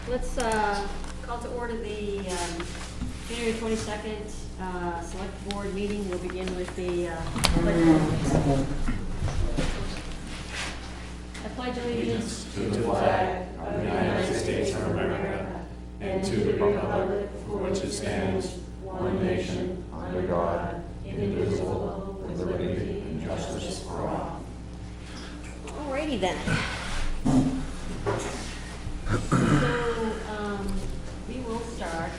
Let's call to order the January 22nd Select Board meeting. We'll begin with the pledge of allegiance. I pledge allegiance to the flag of the United States of America and to the republic for which it stands, one nation, under God, indivisible, with liberty and justice for all. Alrighty then. So, we will start.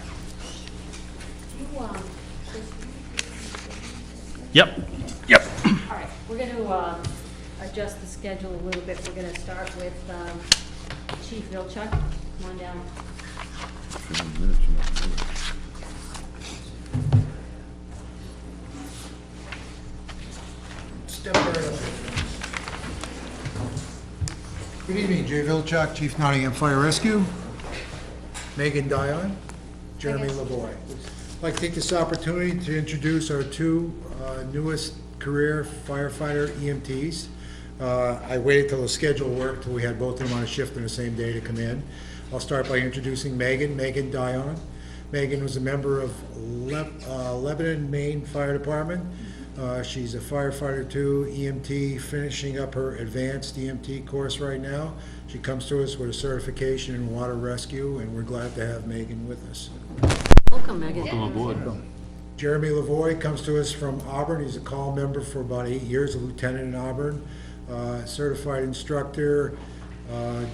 Yep. All right, we're going to adjust the schedule a little bit. We're going to start with Chief Vilchuk. Come on down. Step right up. Good evening, Jay Vilchuk, Chief Nottingham Fire Rescue. Megan Dion, Jeremy Lavoie. I'd like to take this opportunity to introduce our two newest career firefighter EMTs. I waited till the schedule worked, till we had both of them on a shift on the same day to come in. I'll start by introducing Megan Dion. Megan was a member of Lebanon, Maine Fire Department. She's a firefighter too, EMT, finishing up her advanced EMT course right now. She comes to us with a certification in water rescue, and we're glad to have Megan with us. Welcome, Megan. Welcome aboard. Jeremy Lavoie comes to us from Auburn. He's a call member for about 8 years, a lieutenant in Auburn. Certified instructor,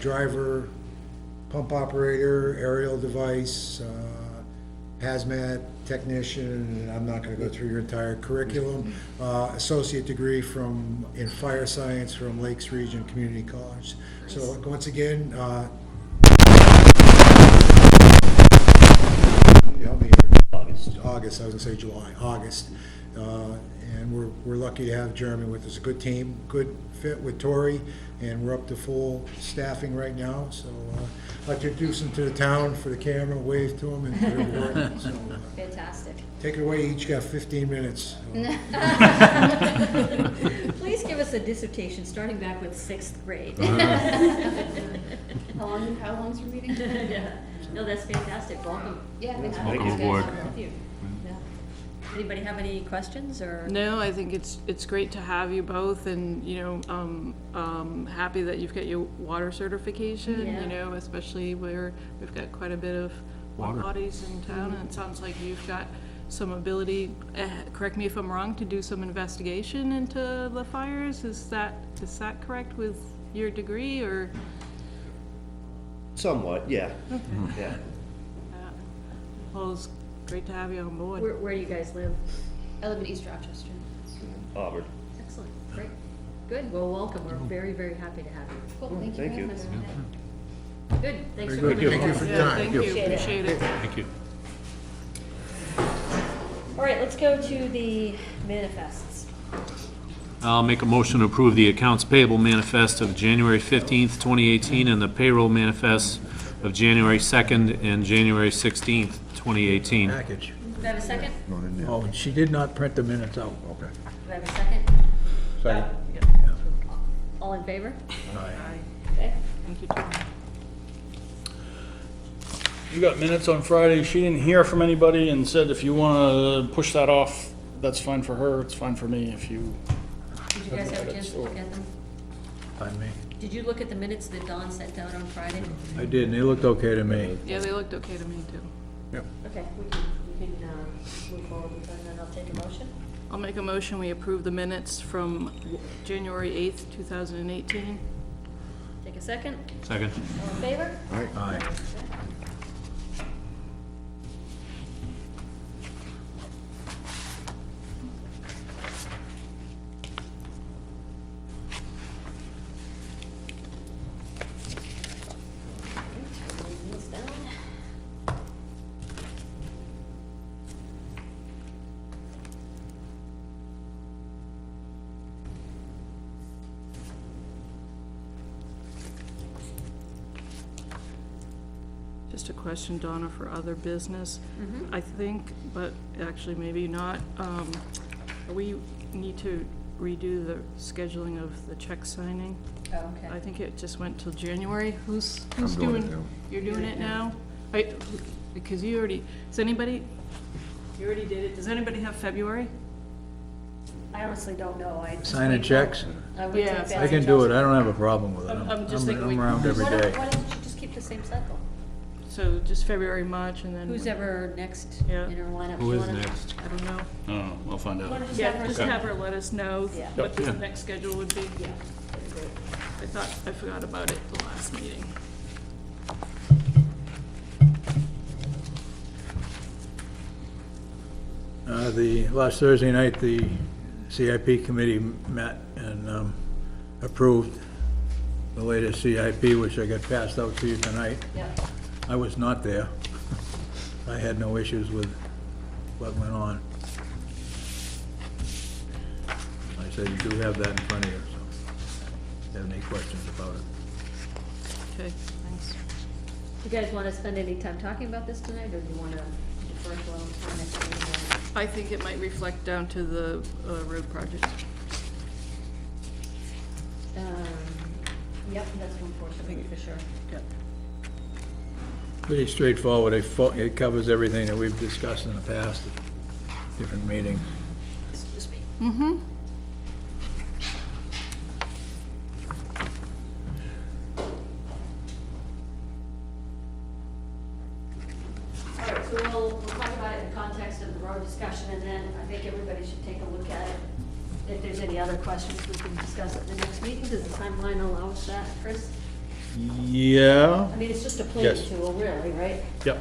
driver, pump operator, aerial device, hazmat technician, and I'm not going to go through your entire curriculum. Associate degree in fire science from Lakes Region Community College. So once again, help me here. August, I was going to say July, August. And we're lucky to have Jeremy with us. A good team, good fit with Tori, and we're up to full staffing right now. So I'd like to introduce them to the town for the camera, wave to them, and to their work. So, Fantastic. take it away, each got 15 minutes. Please give us a dissertation starting back with 6th grade. How long's your meeting? Yeah. No, that's fantastic. Welcome. Yeah, thanks for Welcome having us, aboard. guys. Thank you. Yeah. Anybody have any questions or? No, I think it's great to have you both, and happy that you've got your water certification. Yeah. Especially where we've got quite a bit of water bodies in town, and it sounds like you've got some ability. Correct me if I'm wrong. To do some investigation into the fires. Is that correct with your degree or? Somewhat, yeah. Yeah. Well, it's great to have you on board. Where do you guys live? I live in East Rochester. Auburn. Excellent. Great. Good. Well, welcome. We're very, very happy to have you. Cool, thank you Thank for you. having us. Good. Thanks for Very coming. good. Thank you for your Yeah, time. thank you. Appreciate it. Appreciate it. Thank you. All right, let's go to the manifests. I'll make a motion to approve the accounts payable manifest of January 15th, 2018, and the payroll manifest of January 2nd and January 16th, 2018. Package. Do I have a second? Oh, and she did not print the minutes out. Okay. Do I have a second? Second. All in favor? Aye. Okay. Thank you, Tom. You got minutes on Friday. She didn't hear from anybody and said if you want to push that off, that's fine for her. It's fine for me if you. Did you guys have a chance to look at them? Pardon me. Did you look at the minutes that Dawn sent out on Friday? I did, and they looked okay to me. Yeah, they looked okay to me too. Okay, we can move forward with them, and then I'll take a motion. I'll make a motion, we approve the minutes from January 8th, 2018. Take a second. Second. All in favor? Aye. Moving this down. Just a question, Donna, for other business. I think, but actually maybe not, we need to redo the scheduling of the check signing. Oh, okay. I think it just went till January. Who's doing it doing, now. you're doing it now? Because you already, does anybody, you already did it. Does anybody have February? I honestly don't know. I just Signing wait checks? till- I wait till Yeah. Betsy I can do tells it, me. I don't have a problem with it. I'm just thinking we- I'm around every Why don't day. why don't you just keep the same cycle? So just February, March, and then. Who's ever next Yeah. in our lineup? Who You is wanna- next? I don't know. Oh, I'll find you wanna out. just have Yeah, her just sign? have her let us know Yeah. what the Yeah. next schedule would be. Yeah. I thought, I forgot about it the last meeting. The last Thursday night, the CIP committee met and approved the latest CIP, which I got passed out to you tonight. Yeah. I was not there. I had no issues with what went on. I said, you do have that in front of you, so if you have any questions about it. Okay, thanks. You guys wanna spend any time talking about this tonight, or do you wanna defer to our next meeting? I think it might reflect down to the road project. Yep, that's one portion of it for sure. Yep. Pretty straightforward. It covers everything that we've discussed in the past at different meetings. Excuse me. Mm-hmm. All right, so we'll talk about it in the context of the road discussion, and then I think everybody should take a look at it. If there's any other questions, we can discuss it in the next meeting. Does the timeline allow us that, Chris? Yeah. I mean, it's just a planning Yes. tool, really, right? Yep.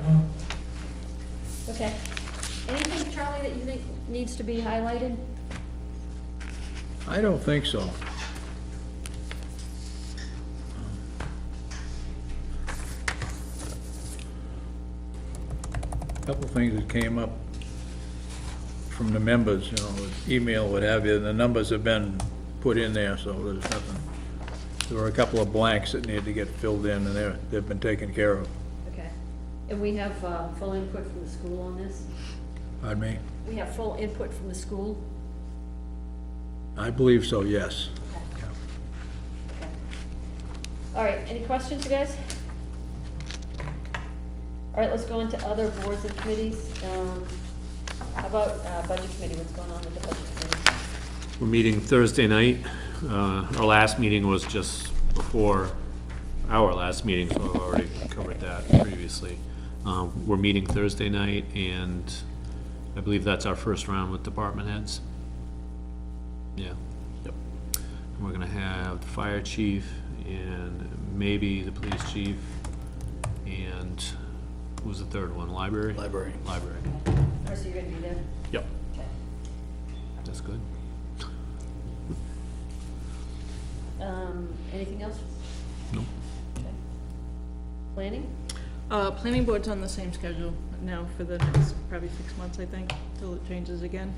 Okay. Anything, Charlie, that you think needs to be highlighted? I don't think so. Couple things that came up from the members, you know, with email, what have you, and the numbers have been put in there, so there's nothing. There were a couple of blanks that needed to get filled in, and they've been taken care of. Okay. And we have full input from the school on this? Pardon me? We have full input from the school? I believe so, yes. Okay. All right, any questions, you guys? All right, let's go into other boards and committees. How about budget committee, what's going on with the budget committee? We're meeting Thursday night. Our last meeting was just before our last meeting, so I've already covered that previously. We're meeting Thursday night, and I believe that's our first round with department heads. Yeah. Yep. And we're gonna have the fire chief and maybe the police chief, and who's the third one? Library? Library. Library. All right, so you're gonna be there? Yep. Okay. That's good. Anything else? No. Okay. Planning? Planning board's on the same schedule now for the next probably 6 months, I think, till it changes again.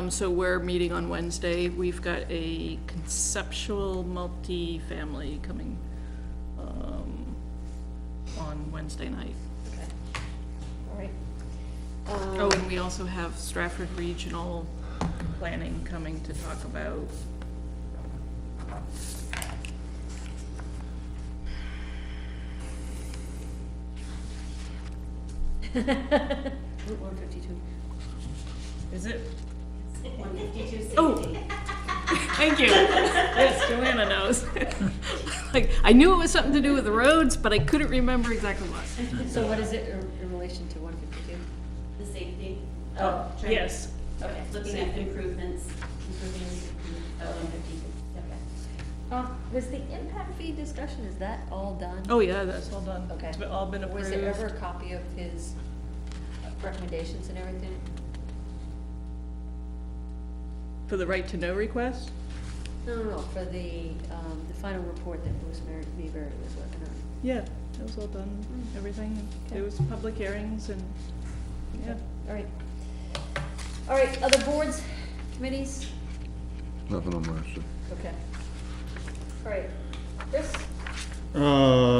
So we're meeting on Wednesday. We've got a conceptual multi-family coming on Wednesday night. Okay. All right. Oh, and we also have Stratford Regional Planning coming to talk about Route 152. Is it? 152 Oh. safety. Thank you. Yes, Joanna knows. Like, I knew it was something to do with the roads, but I couldn't remember exactly what. So what is it in relation to 152? The safety. Oh, trying- yes. Okay, looking at improvements, improving of 152. Okay. Was the impact fee discussion, is that all done? Oh, yeah, that's all done. Okay. It's all been Was there ever a approved. copy of his recommendations and everything? For the right to know request? No, for the final report that Bruce Mayberry was working on. Yeah, it was all done, everything. There was public hearings and, yeah. All right. All right, other boards, committees? Nothing on my sheet. Okay. All right, Chris?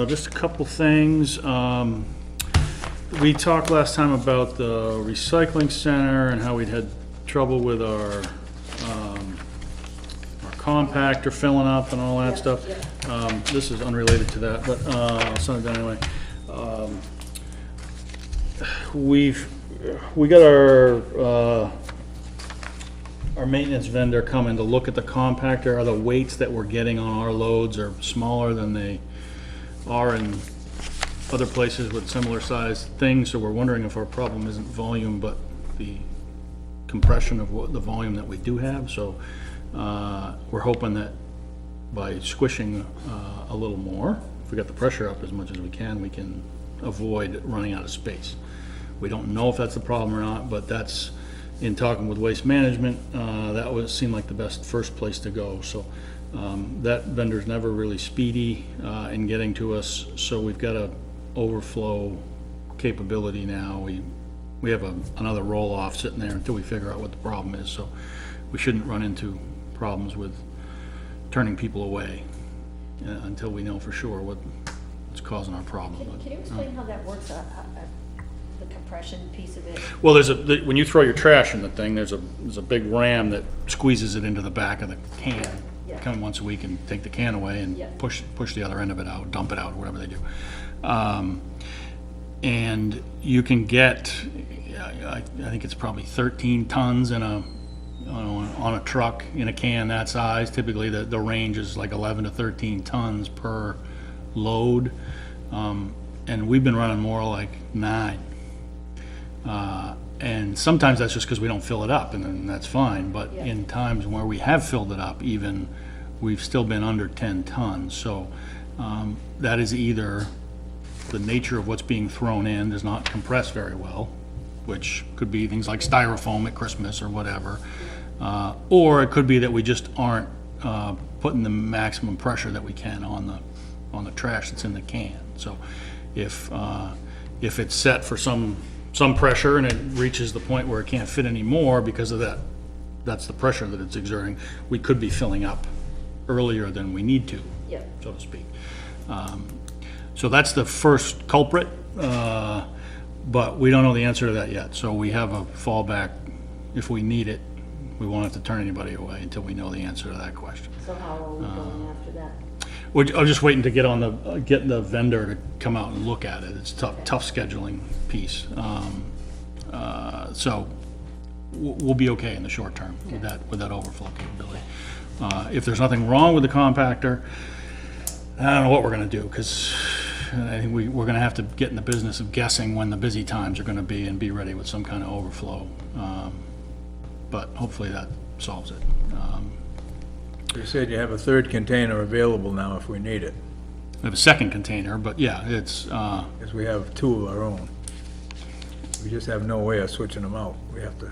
Just a couple things. We talked last time about the recycling center and how we'd had trouble with our compactor filling up and all that stuff. This is unrelated to that, but I'll send it down anyway. We got our maintenance vendor coming to look at the compactor. Are the weights that we're getting on our loads are smaller than they are in other places with similar sized things? So we're wondering if our problem isn't volume, but the compression of the volume that we do have. So we're hoping that by squishing a little more, if we got the pressure up as much as we can avoid running out of space. We don't know if that's the problem or not, but that's, in talking with Waste Management, that seemed like the best first place to go. So that vendor's never really speedy in getting to us, so we've got a overflow capability now. We have another roll-off sitting there until we figure out what the problem is, so we shouldn't run into problems with turning people away until we know for sure what's causing our problem. Can you explain how that works, the compression piece of it? Well, when you throw your trash in the thing, there's a big ram that squeezes it into the back of the can. Yeah. Come once a week and take the can away and Yeah. push the other end of it out, dump it out, whatever they do. And you can get, I think it's probably 13 tons on a truck in a can that size. Typically the range is like 11 to 13 tons per load. And we've been running more like 9. And sometimes that's just because we don't fill it up, and then that's fine. But Yeah. in times where we have filled it up, even, we've still been under 10 tons. So that is either the nature of what's being thrown in does not compress very well, which could be things like styrofoam at Christmas or whatever, or it could be that we just aren't putting the maximum pressure that we can on the trash that's in the can. So if it's set for some pressure and it reaches the point where it can't fit anymore because of that's the pressure that it's exerting, we could be filling up earlier than we need to, Yeah. so to speak. So that's the first culprit, but we don't know the answer to that yet. So we have a fallback if we need it. We won't have to turn anybody away until we know the answer to that question. So how are we going after that? I'm just waiting to get the vendor to come out and look at it. It's tough scheduling piece. So we'll be okay in the short term with that overflow capability. If there's nothing wrong with the compactor, I don't know what we're gonna do, because I think we're gonna have to get in the business of guessing when the busy times are gonna be and be ready with some kind of overflow. But hopefully that solves it. You said you have a third container available now if we need it, We have a second container, but yeah, it's, because we have 2 of our own. We just have no way of switching them out. We have to,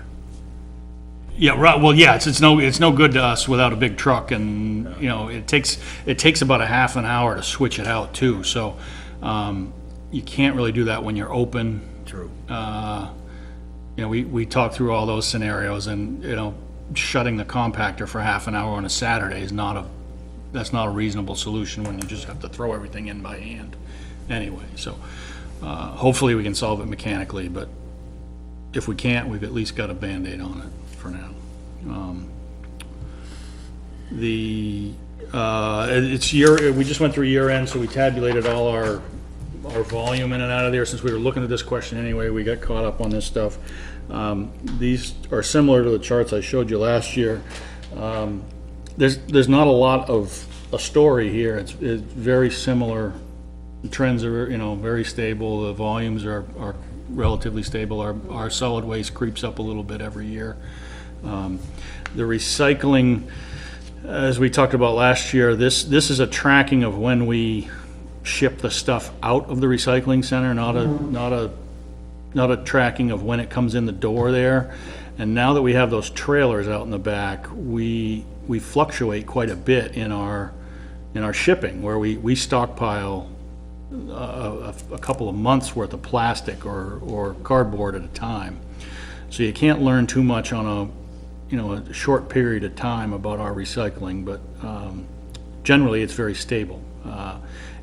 yeah, right, well, yeah, it's no good to us without a big truck, and, you know, it takes about a half an hour to switch it out too, so, you can't really do that when you're open. true. You know, we talked through all those scenarios, and, you know, shutting the compactor for half an hour on a Saturday is that's not a reasonable solution when you just have to throw everything in by hand anyway, so, hopefully we can solve it mechanically, but if we can't, we've at least got a Band-Aid on it for now. We just went through year end, so we tabulated all our volume in and out of there. Since we were looking at this question anyway, we got caught up on this stuff. These are similar to the charts I showed you last year. There's not a lot of a story here. It's very similar. The trends are, you know, very stable. The volumes are relatively stable. Our solid waste creeps up a little bit every year. The recycling, as we talked about last year, this is a tracking of when we ship the stuff out of the recycling center, not a tracking of when it comes in the door there. And now that we have those trailers out in the back, we fluctuate quite a bit in our shipping, where we stockpile a couple of months worth of plastic or cardboard at a time. So you can't learn too much on a short period of time about our recycling, but generally it's very stable.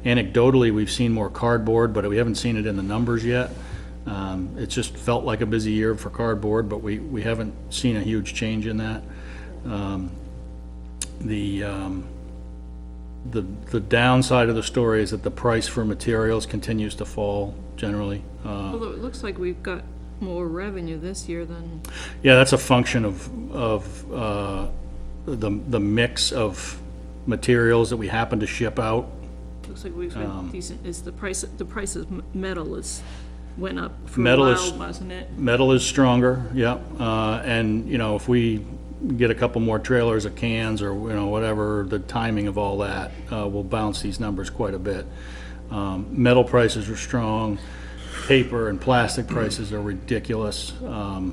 Anecdotally, we've seen more cardboard, but we haven't seen it in the numbers yet. It's just felt like a busy year for cardboard, but we haven't seen a huge change in that. the downside of the story is that the price for materials continues to fall generally. Although it looks like we've got more revenue this year than, Yeah, that's a function of the mix of materials that we happen to ship out. looks like we've got decent, is the price of metal went up for a Metal while, is- wasn't it? Metal is stronger, yeah, and, you know, if we get a couple more trailers of cans or, you know, whatever, the timing of all that will bounce these numbers quite a bit. Metal prices are strong, paper and plastic prices are ridiculous. There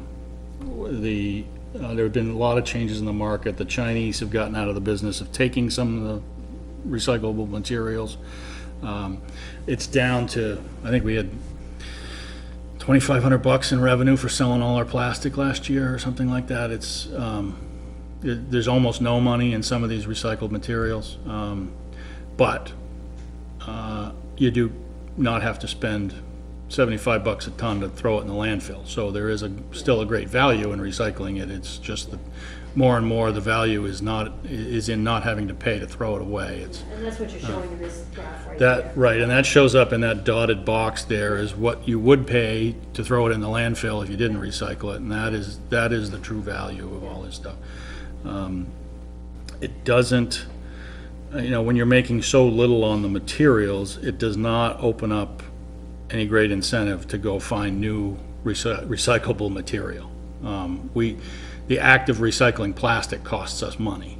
have been a lot of changes in the market. The Chinese have gotten out of the business of taking some of the recyclable materials. It's down to, I think we had $2,500 in revenue for selling all our plastic last year or something like that. It's, there's almost no money in some of these recycled materials. But you do not have to spend $75 a ton to throw it in the landfill. So there is still a great value in recycling it. It's just that more and more the value is in not having to pay to throw it away. It's And that's what you're showing in this graph right there. that, right, and that shows up in that dotted box there is what you would pay to throw it in the landfill if you didn't recycle it, and that is the true value of all this stuff. It doesn't, you know, when you're making so little on the materials, it does not open up any great incentive to go find new recyclable material. The act of recycling plastic costs us money,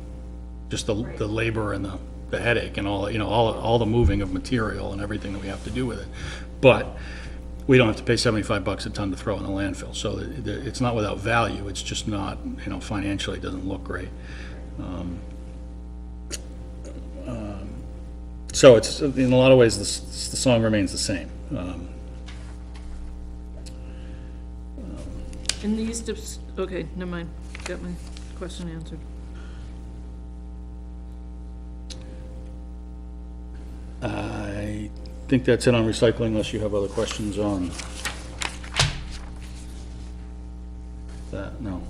just the labor and the headache and all, you know, all the moving of material and everything that we have to do with it. But we don't have to pay $75 a ton to throw in the landfill, so it's not without value, it's just not, you know, financially it doesn't look great. So it's, in a lot of ways, the song remains the same. And these, okay, never mind, got my question answered. I think that's it on recycling, unless you have other questions on that, no.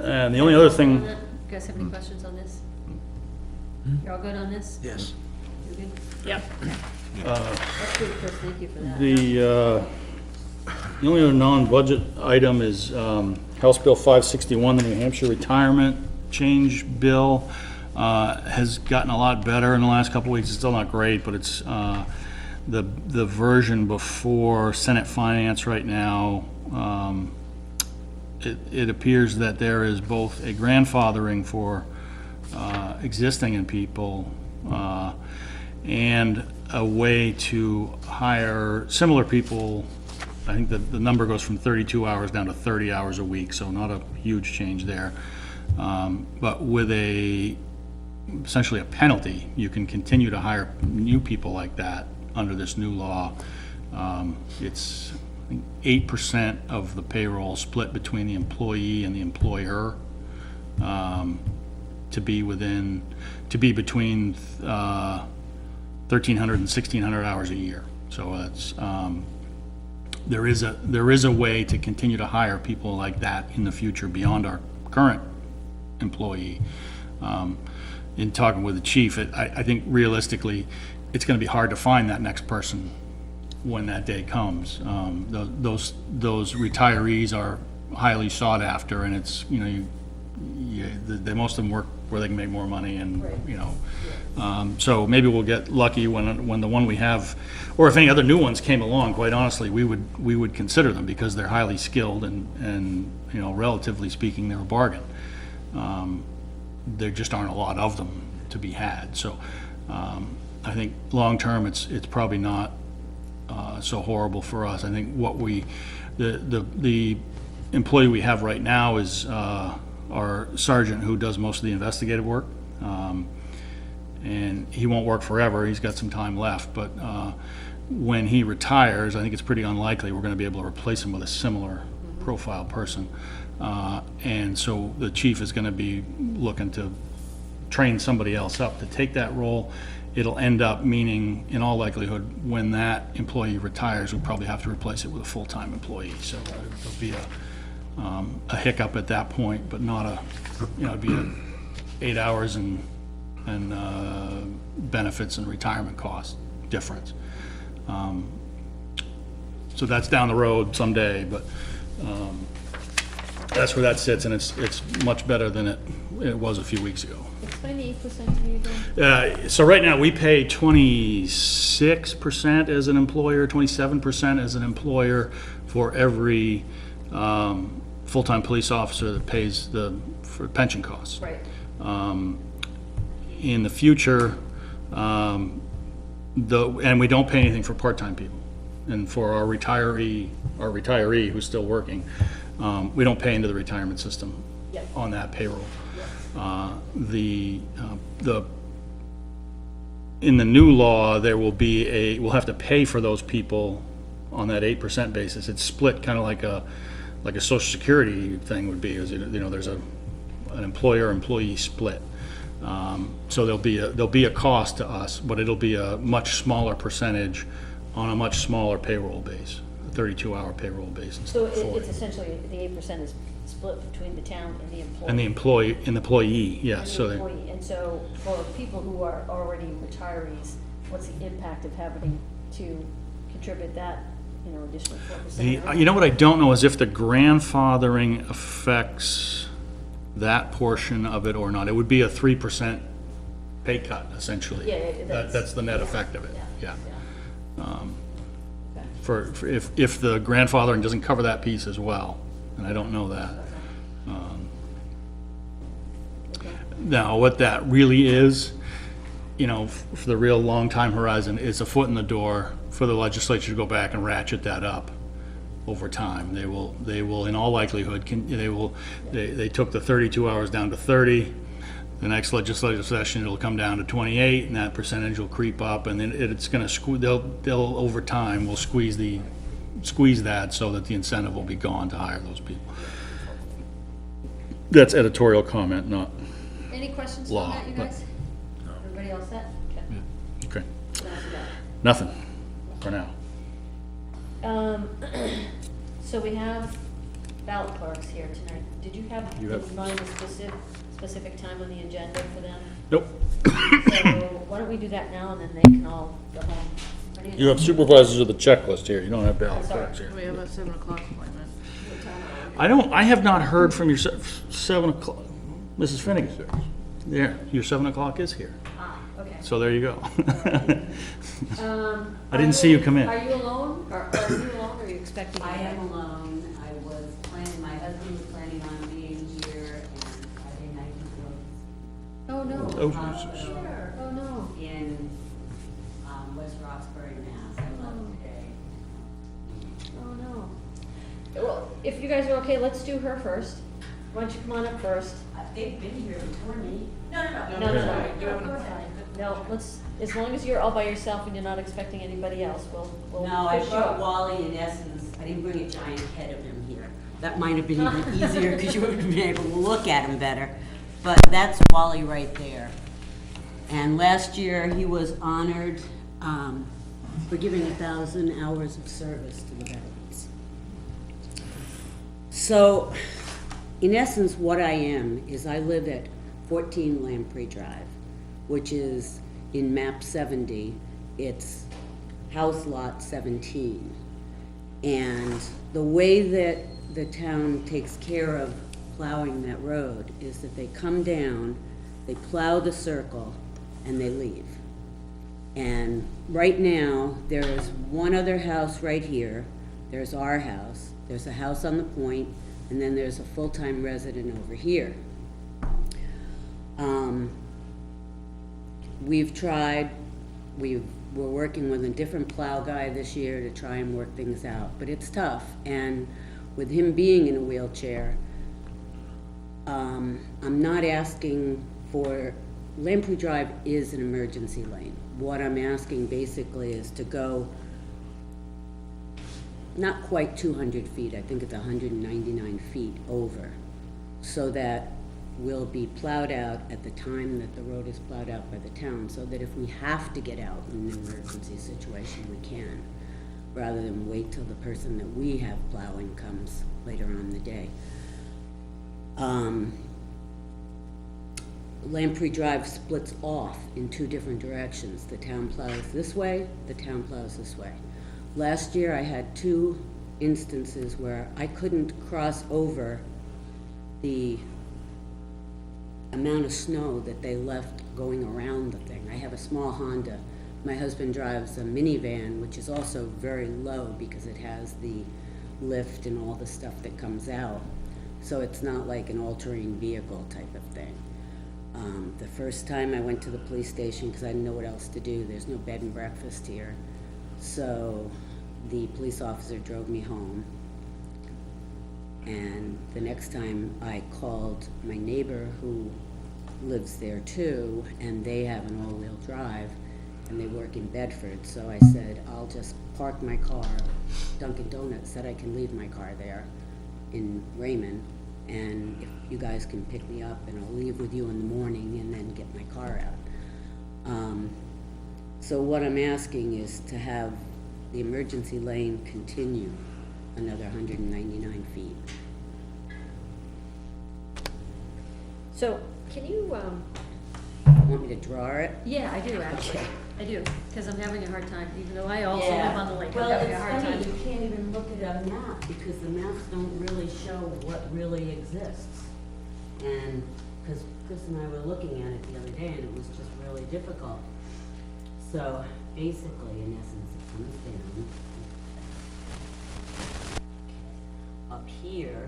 And the only other thing, You guys have any questions on this? You're all good on this? Yes. You're good? Yep. That's good, Chris, thank you for that. the only other non-budget item is House Bill 561, the New Hampshire retirement change bill. Has gotten a lot better in the last couple of weeks. It's still not great, but it's the version before Senate Finance right now. It appears that there is both a grandfathering for existing people and a way to hire similar people. I think that the number goes from 32 hours down to 30 hours a week, so not a huge change there. But with essentially a penalty, you can continue to hire new people like that under this new law. It's, I think, 8% of the payroll split between the employee and the employer, to be between 1,300 and 1,600 hours a year. So it's, there is a way to continue to hire people like that in the future beyond our current employee. In talking with the chief, I think realistically, it's gonna be hard to find that next person when that day comes. Those retirees are highly sought after, and it's, you know, most of them work where they can make more money, and, you know, so maybe we'll get lucky when the one we have, or if any other new ones came along, quite honestly, we would consider them, because they're highly skilled and, you know, relatively speaking, they're a bargain. There just aren't a lot of them to be had, so I think long-term, it's probably not so horrible for us. I think the employee we have right now is our sergeant, who does most of the investigative work, and he won't work forever. He's got some time left, but when he retires, I think it's pretty unlikely we're going to be able to replace him with a similar profile person. And so the chief is going to be looking to train somebody else up to take that role. It'll end up meaning, in all likelihood, when that employee retires, we'll probably have to replace it with a full-time employee. So it'll be a hiccup at that point, but not a, it'd be 8 hours and benefits and retirement cost difference. So that's down the road someday, but that's where that sits, and it's much better than it was a few weeks ago. Explain the 8% to me again. So right now, we pay 26% as an employer, 27% as an employer for every full-time police officer that pays for pension costs. Right. In the future, and we don't pay anything for part-time people. And for our retiree who's still working, we don't pay into the retirement system Yep. on that payroll. In the new law, there will be we'll have to pay for those people on that 8% basis. It's split kind of like a Social Security thing would be, is, there's an employer-employee split. So there'll be a cost to us, but it'll be a much smaller percentage on a much smaller payroll base, a 32-hour payroll base. So it's essentially, the 8% is split between the town and the employee. And the employee, yes. And the employee. And so for people who are already retirees, what's the impact of having to contribute that, additional 4%? You know what I don't know is if the grandfathering affects that portion of it or not. It would be a 3% pay cut, essentially. Yeah, That's the net effect of it, yeah. Okay. For if the grandfathering doesn't cover that piece as well, and I don't know that. Now, what that really is, for the real long time horizon, is a foot in the door for the legislature to go back and ratchet that up over time. They will in all likelihood, they took the 32 hours down to 30. The next legislative session, it'll come down to 28, and that percentage will creep up, and then it's gonna they'll over time, will squeeze that so that the incentive will be gone to hire those people. That's editorial comment, not Any questions law, on that, you but- guys? Everybody all set? Okay. okay. What else you got? Nothing for now. So we have ballot clerks here tonight. Did you have You have- in mind a specific time on the agenda for them? Nope. So why don't we do that now, and then they can all go home. Ready? You have supervisors of the checklist here. You don't have ballot Sorry. clerks here. We have a 7 o'clock appointment. I have not heard from your 7 o'clock, Mrs. Finnegan. Yeah, your 7 o'clock is here. Ah, okay. So there you go. I Are didn't see you come in. Are you alone, or are you alone, or are you expecting? I am alone. I was planning, my husband was planning on being here, and Friday night he Oh, no. Oh, Sure. Oh, no. was in West Roxbury, Mass. I left today. Oh, no. Well, if you guys are okay, let's do her first. Why don't you come on up first? They've been here before me. No. No. No, as long as you're all by yourself and you're not expecting anybody else, we'll No, I push you brought up. Wally in essence. I didn't bring a giant head of him here. That might have been even easier because you would have been able to look at him better. But that's Wally right there. And last year, he was honored for giving 1,000 hours of service to the veterans. So, in essence, what I am is I live at 14 Lamprey Drive, which is in map 70, it's house lot 17. And the way that the town takes care of plowing that road is that they come down, they plow the circle, and they leave. And right now, there is one other house right here, there's our house, there's a house on the point, and then there's a full-time resident over here. We've tried, we're working with a different plow guy this year to try and work things out, but it's tough. And with him being in a wheelchair, I'm not asking for, Lamprey Drive is an emergency lane. What I'm asking basically is to go not quite 200 feet, I think it's 199 feet over, so that will be plowed out at the time that the road is plowed out by the town, so that if we have to get out in an emergency situation, we can. rather than wait till the person that we have plowing comes later on in the day. Lamprey Drive splits off in two different directions. The town plows this way, the town plows this way. Last year, I had 2 instances where I couldn't cross over the amount of snow that they left going around the thing. I have a small Honda. My husband drives a minivan, which is also very low because it has the lift and all the stuff that comes out. So it's not like an all-terrain vehicle type of thing. The first time I went to the police station because I didn't know what else to do. There's no bed and breakfast here. So the police officer drove me home. And the next time I called my neighbor who lives there too, and they have an all-wheel drive, and they work in Bedford, so I said, I'll just park my car. Dunkin' Donuts said I can leave my car there in Raymond, and if you guys can pick me up, and I'll leave with you in the morning and then get my car out. So what I'm asking is to have the emergency lane continue another 199 feet. So, can you, Want me to draw it? yeah, I do actually. Okay. I do, because I'm having a hard time, even though I also live on the lake, I'm having a hard Well, time. it's funny, you can't even look at a map, because the maps don't really show what really exists. And, because Chris and I were looking at it the other day, and it was just really difficult. So, basically, in essence, it comes down. Up here,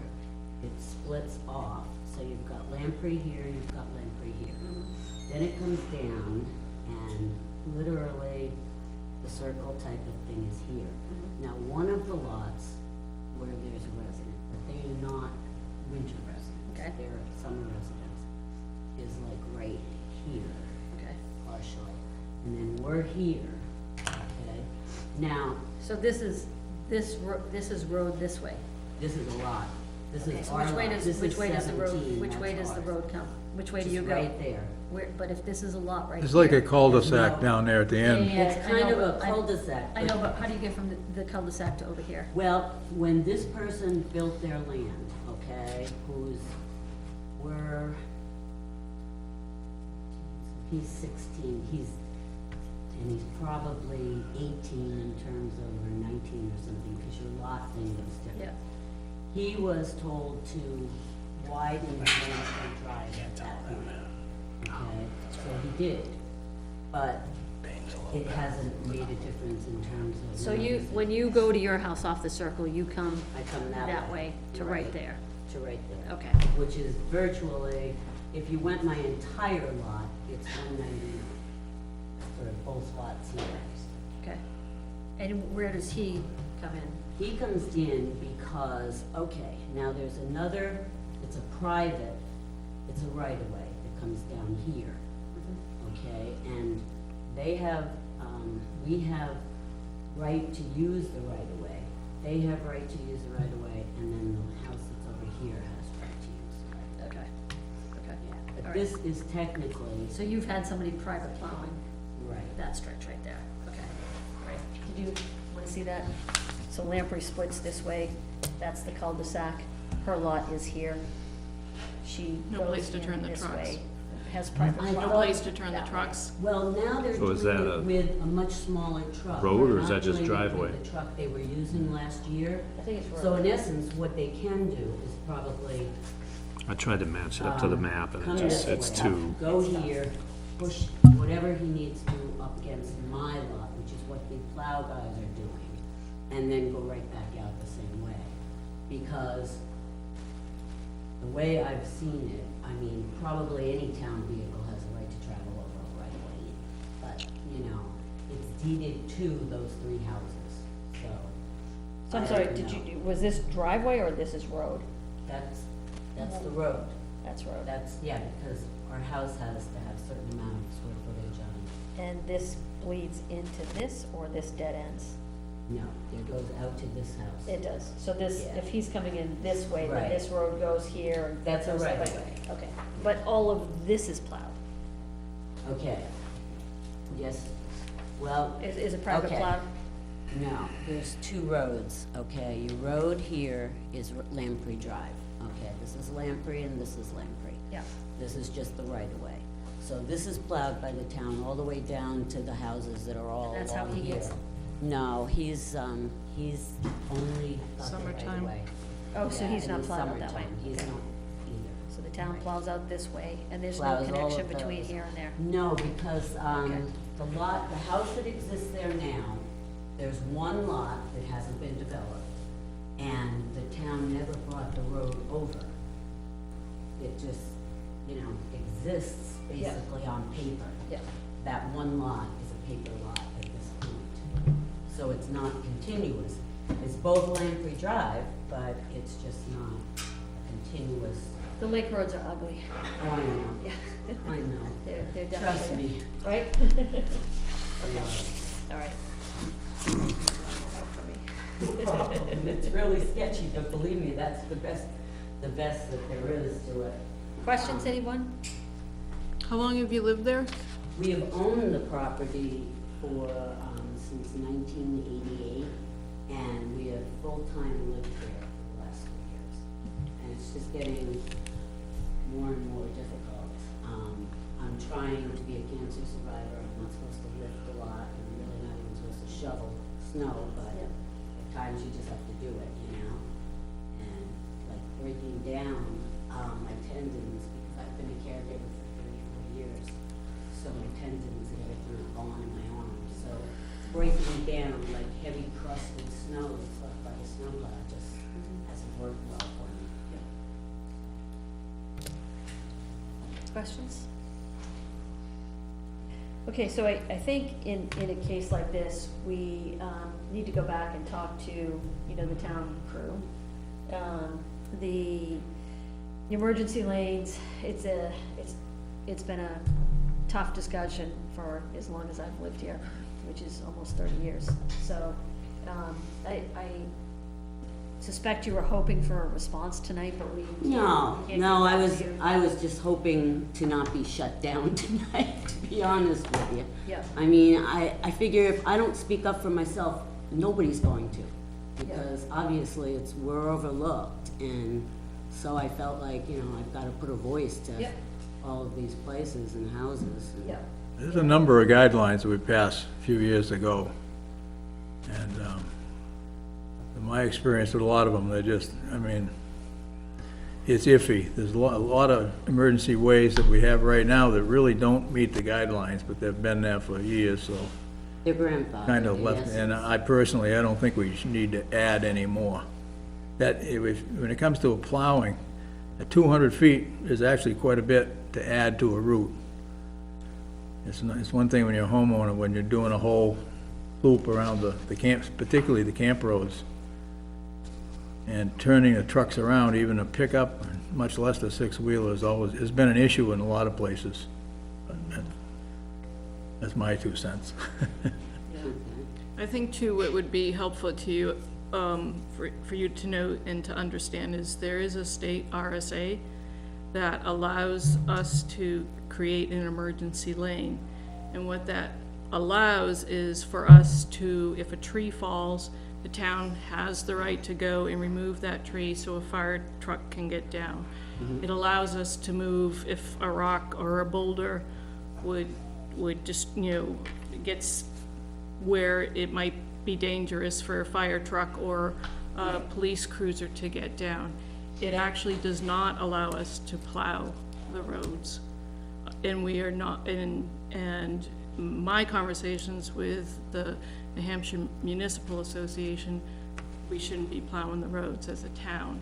it splits off, so you've got Lamprey here, you've got Lamprey here. Then it comes down, and literally, the circle type of thing is here. Now, one of the lots where there's a resident, but they are not winter residents. Okay. They're summer residents, is like right here, Okay, partially. And then we're here, okay? Now, so this is road this way. this is a lot. This Okay, is so our which way lot. does, This which is way does the road, 17, which way that's does the ours. road come? Which way do Just you go? right there. Where, but if this is a lot right It's like a here- cul-de-sac No. down there at the Yeah, end. yeah, It's I kind know, of a but I- cul-de-sac. I know, but how do you get from the cul-de-sac to over here? Well, when this person built their land, okay, he's 16, and he's probably 18 in terms of, or 19 or something, because your lot thing was different. He was told to widen the Lamprey Drive at that point, okay, so he did, but it hasn't made a difference in terms of. So you, when you go to your house off the circle, you come I come that way to right there? To right there. Okay, Which is virtually, if you went my entire lot, it's 199 for both lots here. okay. And where does he come in? He comes in because, okay, now there's another, it's a private, it's a right-of-way that comes down here, okay? And they have, we have right to use the right-of-way. They have right to use the right-of-way, and then the house that's over here has right to use the right-of-way. Okay, okay. Yeah, All but right. this is technically, So you've had somebody private plowing right. that stretch right there, okay. Right, did you want to see that? So Lamprey splits this way, that's the cul-de-sac, her lot is here. She No goes place to in turn the this trucks. way, has private I plowing. No place to turn the that way. trucks. Well, now they're So doing is that it a with a much smaller truck. road, or They're is not that just doing it with driveway? The truck they were using last year. I think it's So road. in essence, what they can do is probably. I tried to match it up to the map, and come it just, this it's way, too, Go here, push whatever he needs to up against my lot, which is what the plow guys are doing, and then go right back out the same way. Because the way I've seen it, I mean, probably any town vehicle has a right to travel over a right of way, but, you know, it's deeded to those 3 houses, so. So I'm I sorry, don't did know. you, was this driveway or this is road? That's the road. That's road. That's, yeah, because our house has to have a certain amount of square footage on it. And this bleeds into this, or this dead ends? No, it goes out to this house. It does, so this, Yeah. if he's coming in this way, then Right. this road goes here. and That's a goes that right of way. way. Okay, but all of this is plowed? Okay. Yes, well, Is it private Okay. plowed? No, there's two roads, okay? Your road here is Lamprey Drive, okay? This is Lamprey and this is Lamprey. Yeah. This is just the right of way. So this is plowed by the town all the way down to the houses that are all And that's how along he here. gets- No, he's only got the right of Summertime. way. Oh, so Yeah, he's in not the plowed out that way. summertime, he's Okay. not either. So the town plows out this way, and there's no Plows all connection of between those. here and there. No, because, Okay. the house that exists there now, there's one lot that hasn't been developed, and the town never brought the road over. It just, exists Yeah. basically on paper. Yeah. That one lot is a paper lot at this point. So it's not continuous. It's both Lamprey Drive, but it's just not a continuous, The lake roads are ugly. oh, I know, Yeah. I know. They're definitely. Trust me. Right? Okay, all right. It's really sketchy, but believe me, that's the best that there is to it. Questions, anyone? How long have you lived there? We have owned the property since 1988, and we have full-time lived there for the last 3 years. And it's just getting more and more difficult. I'm trying to be a cancer survivor. I'm not supposed to lift a lot, and I'm really not even supposed to shovel snow, but Yeah. at times you just have to do it, And like breaking down my tendons, because I've been a caregiver for 34 years, so my tendons and everything are gone in my arms. So breaking down like heavy crusted snow that's left by the snowplow just hasn't worked well for me. Questions? Okay, so I think in a case like this, we need to go back and talk to, the town crew. The emergency lanes, it's been a tough discussion for as long as I've lived here, which is almost 30 years. So, I suspect you were hoping for a response tonight, but we can't get back to you. I was just hoping to not be shut down tonight, to be honest with you. Yeah. I mean, I figure if I don't speak up for myself, nobody's going to, because obviously we're overlooked, and so I felt like, I've got to put a voice to Yeah. all of these places and houses. Yeah. There's a number of guidelines that we passed a few years ago, and in my experience with a lot of them, they're just, it's iffy. There's a lot of emergency ways that we have right now that really don't meet the guidelines, but they've been there for years, so Their grandfather. kind of left, and I personally, I don't think we need to add any more. When it comes to a plowing, 200 feet is actually quite a bit to add to a route. It's one thing when you're a homeowner, when you're doing a whole loop around the camps, particularly the camp roads, and turning the trucks around, even a pickup, much less the six-wheeler, has been an issue in a lot of places. But that's my 2 cents. I think too, it would be helpful to you, for you to know and to understand is there is a state RSA that allows us to create an emergency lane. And what that allows is for us to, if a tree falls, the town has the right to go and remove that tree so a fire truck can get down. It allows us to move if a rock or a boulder would just, gets where it might be dangerous for a fire truck or a police cruiser to get down. It actually does not allow us to plow the roads. And we are not, and my conversations with the New Hampshire Municipal Association, we shouldn't be plowing the roads as a town.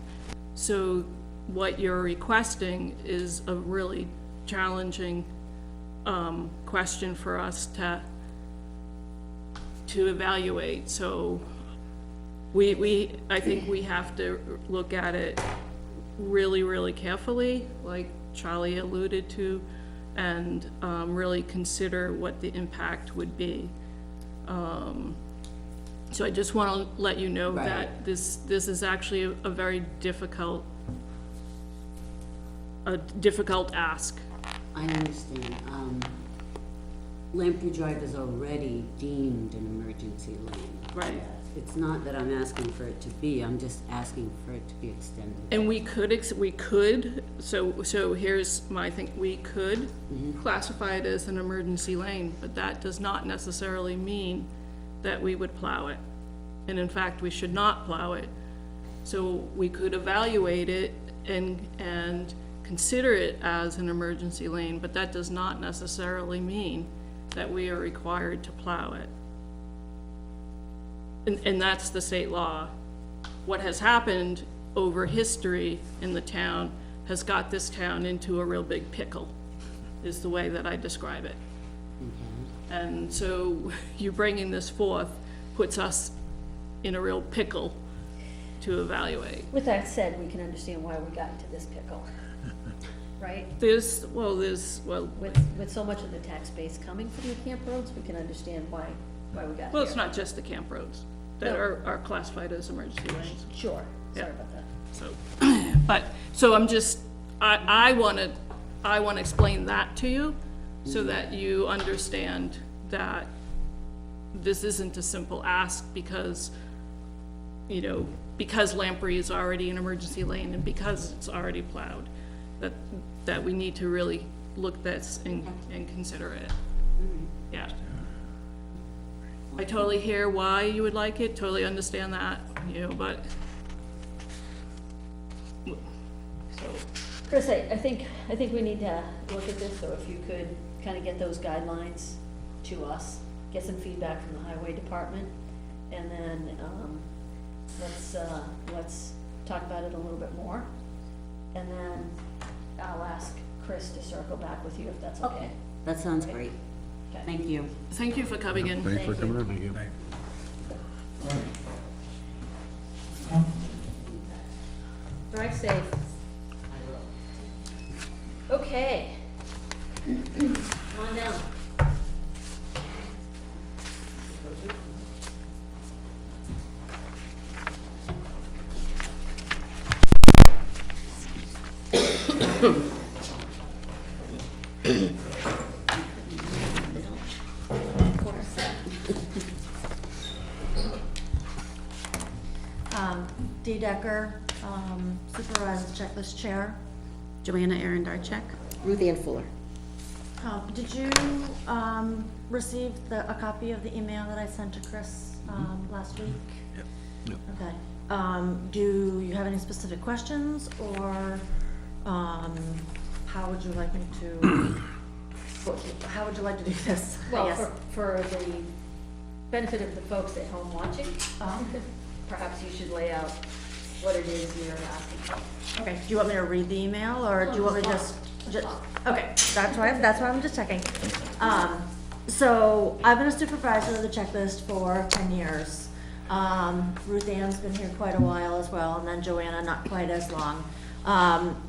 So what you're requesting is a really challenging question for us to evaluate. So I think we have to look at it really, really carefully, like Charlie alluded to, and really consider what the impact would be. So I just want to let you know that this is actually a very difficult ask. I understand. Lamprey Drive is already deemed an emergency lane. Right. It's not that I'm asking for it to be, I'm just asking for it to be extended. And we could, so here's my thing, we could classify it as an emergency lane, but that does not necessarily mean that we would plow it. And in fact, we should not plow it. So we could evaluate it and consider it as an emergency lane, but that does not necessarily mean that we are required to plow it. And that's the state law. What has happened over history in the town has got this town into a real big pickle, is the way that I describe it. And so you bringing this forth puts us in a real pickle to evaluate. With that said, we can understand why we got into this pickle, right? With so much of the tax base coming from the camp roads, we can understand why we got here. Well, it's not just the camp roads that are classified as emergency lanes. Sure, Yeah. sorry about that. So, so I'm just, I wanna explain that to you so that you understand that this isn't a simple ask because, you know, because Lamprey is already an emergency lane and because it's already plowed, that we need to really look at this and consider it. Yeah. I totally hear why you would like it, totally understand that, you know, but. So, Chris, I think we need to look at this, so if you could kind of get those guidelines to us, get some feedback from the highway department, and then, let's talk about it a little bit more. And then I'll ask Chris to circle back with you if that's okay. That sounds great. Okay. Thank you. thank you for coming in. Thanks for Thank you. coming in. Drive safe. Okay. Come on down. Dee Decker, Supervisor Checklist Chair. Joanna Arundar. Ruth Ann Fuller. Did you receive a copy of the email that I sent to Chris last week? Yep. Okay. Do you have any specific questions, or how would you like me to? How would you like to do this? I Well, guess? for the benefit of the folks at home watching, perhaps you should lay out what it is you're asking for. Okay, do you want me to read the email, or do you want me to just, okay, that's why I'm just checking. So I've been a supervisor of the checklist for 10 years. Ruth Ann's been here quite a while as well, and then Joanna not quite as long.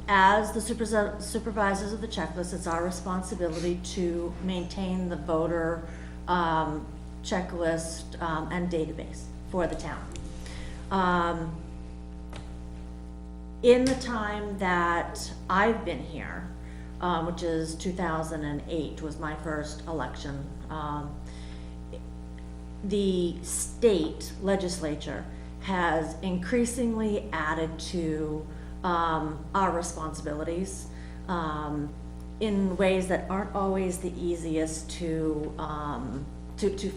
As the supervisors of the checklist, it's our responsibility to maintain the voter checklist and database for the town. In the time that I've been here, which is 2008 was my first election, the state legislature has increasingly added to our responsibilities in ways that aren't always the easiest to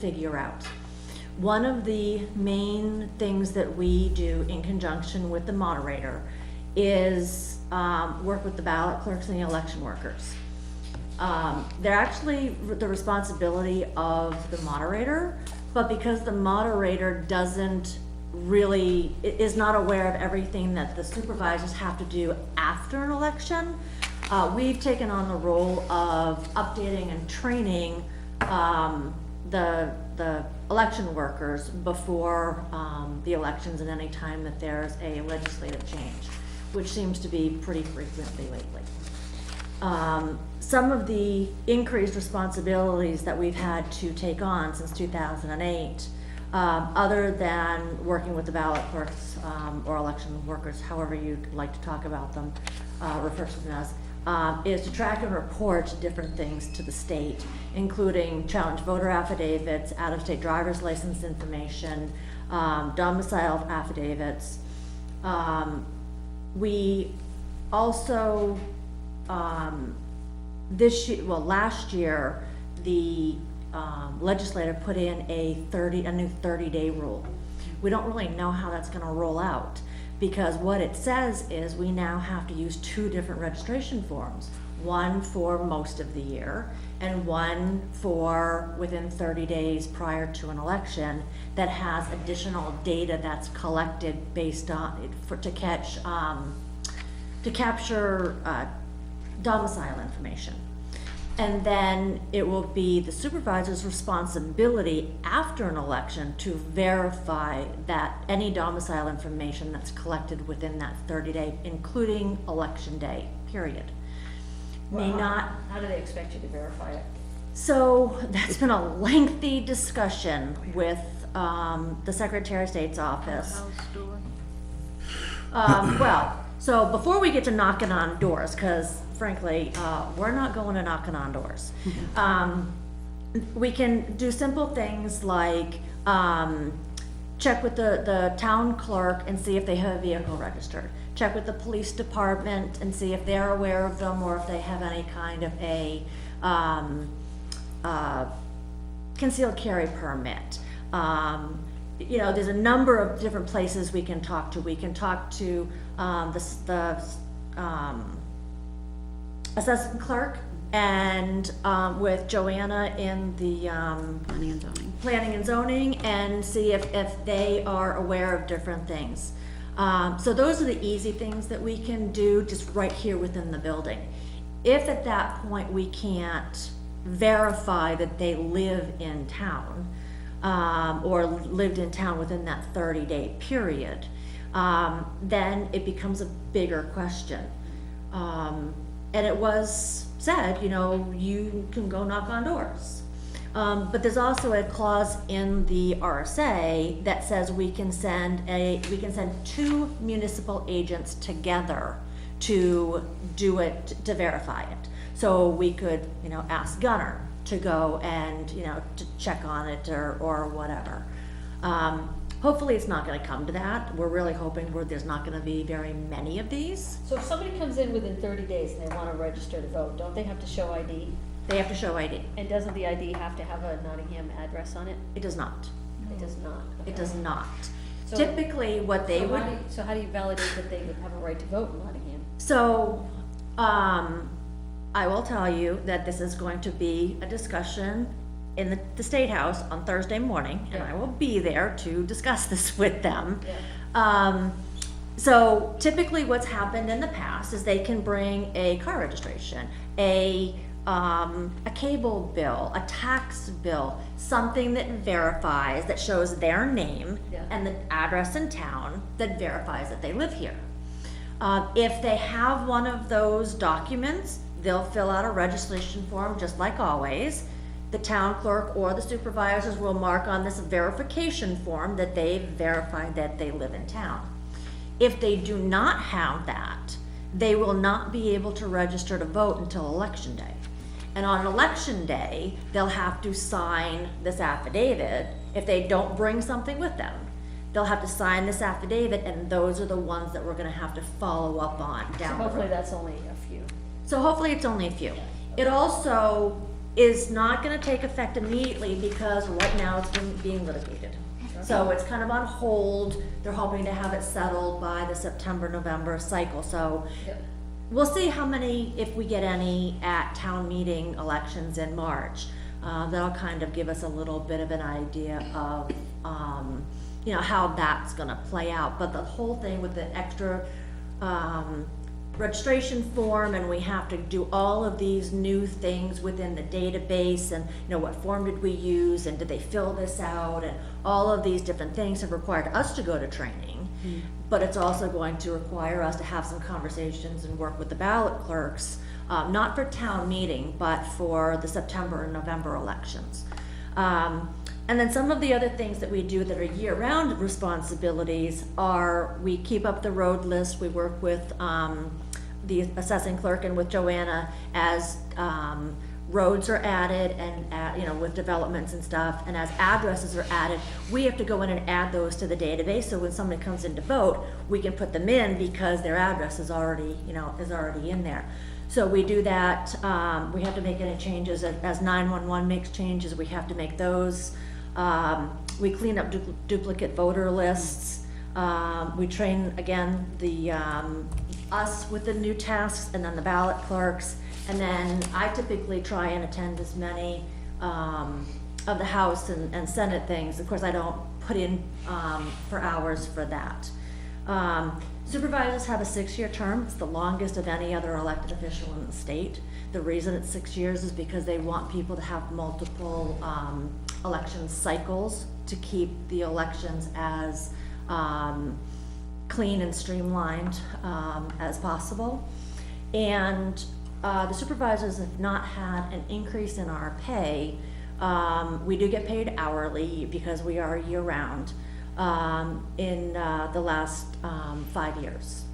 figure out. One of the main things that we do in conjunction with the moderator is work with the ballot clerks and the election workers. They're actually the responsibility of the moderator, but because the moderator is not aware of everything that the supervisors have to do after an election, we've taken on the role of updating and training the election workers before the elections and any time that there's a legislative change, which seems to be pretty frequently lately. Some of the increased responsibilities that we've had to take on since 2008, other than working with the ballot clerks or election workers, however you'd like to talk about them, refer to them as, is to track and report different things to the state, including challenge voter affidavits, out-of-state driver's license information, domicile affidavits. We also, last year, the legislator put in a new 30-day rule. We don't really know how that's gonna roll out, because what it says is we now have to use 2 different registration forms. One for most of the year, and one for within 30 days prior to an election that has additional data that's collected based on, to capture domicile information. And then it will be the supervisor's responsibility after an election to verify that any domicile information that's collected within that 30-day, including election day, period. May not. How do they expect you to verify it? So that's been a lengthy discussion with the Secretary of State's office. House door. Well, so before we get to knocking on doors, because frankly, we're not going to knocking on doors. We can do simple things like check with the town clerk and see if they have a vehicle registered. Check with the police department and see if they're aware of them or if they have any kind of a concealed carry permit. You know, there's a number of different places we can talk to. We can talk to the assessment clerk and with Joanna in the planning and zoning and see if they are aware of different things. So those are the easy things that we can do just right here within the building. If at that point we can't verify that they live in town, or lived in town within that 30-day period, then it becomes a bigger question. And it was said, you know, you can go knock on doors. But there's also a clause in the RSA that says we can send 2 municipal agents together to do it, to verify it. So we could, you know, ask Gunner to go and, you know, to check on it or whatever. Hopefully it's not gonna come to that. We're really hoping there's not gonna be very many of these. So if somebody comes in within 30 days and they want to register to vote, don't they have to show ID? They have to show ID. And doesn't the ID have to have a Nottingham address on it? It does not. It does not. It does not. So- Typically, what they would. So how do you validate that they would have a right to vote in Nottingham? So, I will tell you that this is going to be a discussion in the State House on Thursday morning, and I will be there to discuss this with them. Yeah. So typically what's happened in the past is they can bring a car registration, a cable bill, a tax bill, something that verifies, that shows their name and the address in town that verifies that they live here. If they have one of those documents, they'll fill out a registration form just like always. The town clerk or the supervisors will mark on this verification form that they've verified that they live in town. If they do not have that, they will not be able to register to vote until election day. And on election day, they'll have to sign this affidavit if they don't bring something with them. They'll have to sign this affidavit, and those are the ones that we're gonna have to follow up on So down the hopefully road. that's only a few. So hopefully it's only a few. It also is not gonna take effect immediately because right now it's being litigated. So it's kind of on hold. They're hoping to have it settled by the September, November cycle. So we'll see how many, if we get any at town meeting elections in March. That'll kind of give us a little bit of an idea of, you know, how that's gonna play out. But the whole thing with the extra, registration form, and we have to do all of these new things within the database, and you know, what form did we use, and did they fill this out, and all of these different things have required us to go to training. But it's also going to require us to have some conversations and work with the ballot clerks, not for town meeting, but for the September and November elections. And then some of the other things that we do that are year-round responsibilities are we keep up the road list, we work with the assessing clerk and with Joanna as, roads are added and, you know, with developments and stuff, and as addresses are added, we have to go in and add those to the database, so when somebody comes in to vote, we can put them in because their address is already, you know, is already in there. So we do that, we have to make any changes, as 911 makes changes, we have to make those. We clean up duplicate voter lists, we train, again, us with the new tasks, and then the ballot clerks. And then I typically try and attend as many of the House and Senate things. Of course, I don't put in for hours for that. Supervisors have a 6-year term. It's the longest of any other elected official in the state. The reason it's 6 years is because they want people to have multiple election cycles to keep the elections as clean and streamlined as possible. And the supervisors have not had an increase in our pay. We do get paid hourly because we are year-round in the last 5 years.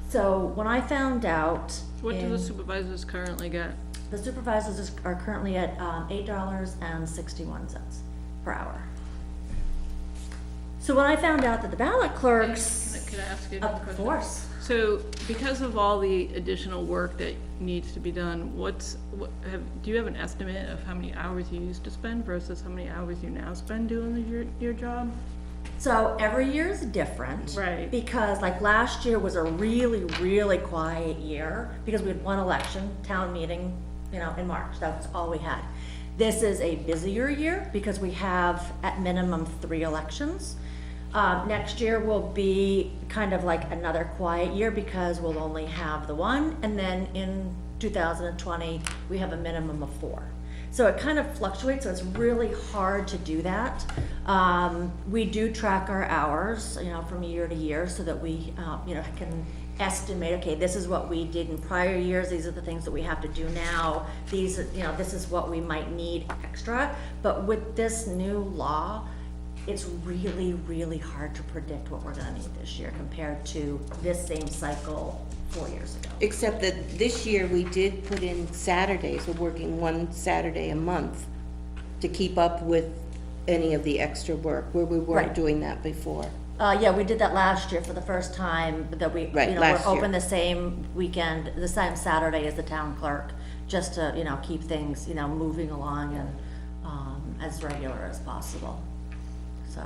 So when I found out, What do the supervisors currently get? the supervisors are currently at $8.61 per hour. So when I found out that the ballot clerks, Can I ask you a question? of course. So, because of all the additional work that needs to be done, do you have an estimate of how many hours you used to spend versus how many hours you now spend doing your job? So every year is different. Right. Because like last year was a really, really quiet year because we had one election, town meeting, you know, in March. That's all we had. This is a busier year because we have at minimum 3 elections. Next year will be kind of like another quiet year because we'll only have the one, and then in 2020, we have a minimum of 4. So it kind of fluctuates, so it's really hard to do that. We do track our hours, you know, from year to year so that we, you know, can estimate, okay, this is what we did in prior years, these are the things that we have to do now, these, you know, this is what we might need extra. But with this new law, it's really, really hard to predict what we're gonna need this year compared to this same cycle 4 years ago. Except that this year we did put in Saturdays, we're working 1 Saturday a month to keep up with any of the extra work, where we weren't Right. doing that before. Yeah, we did that last year for the first time, that we, Right, you know, last we're year. open the same weekend, the same Saturday as the town clerk, just to, you know, keep things, you know, moving along and, as regular as possible, so.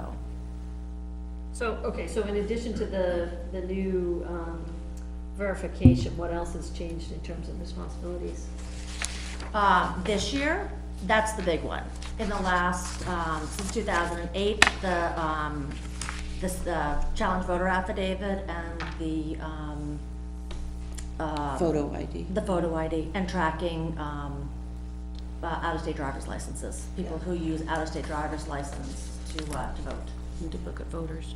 So, okay, so in addition to the new verification, what else has changed in terms of responsibilities? This year, that's the big one. In the last, since 2008, the challenge voter affidavit and the, Photo ID. the photo ID and tracking, out-of-state driver's licenses. People who use out-of-state driver's license to vote. Duplicate voters.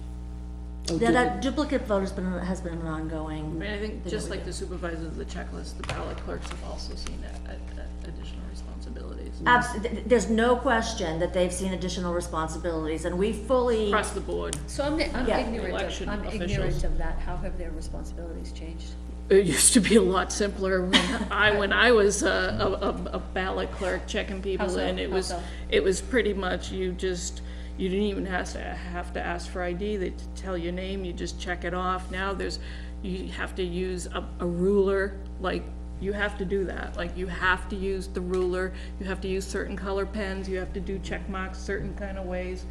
Oh, Yeah, that duplicate vote has been an ongoing. I mean, I think thing just that we like do. the supervisors of the checklist, the ballot clerks have also seen additional responsibilities. There's no question that they've seen additional responsibilities, and we fully, Across the board. So I'm Yeah. Election I'm officials. ignorant of that. How have their responsibilities changed? It used to be a lot simpler when I was a ballot clerk checking people How so? in. How so? It was pretty much you didn't even have to ask for ID. They tell your name, you just check it off. Now you have to use a ruler, like you have to do that. Like you have to use the ruler, you have to use certain color pens, you have to do check marks certain kind of ways.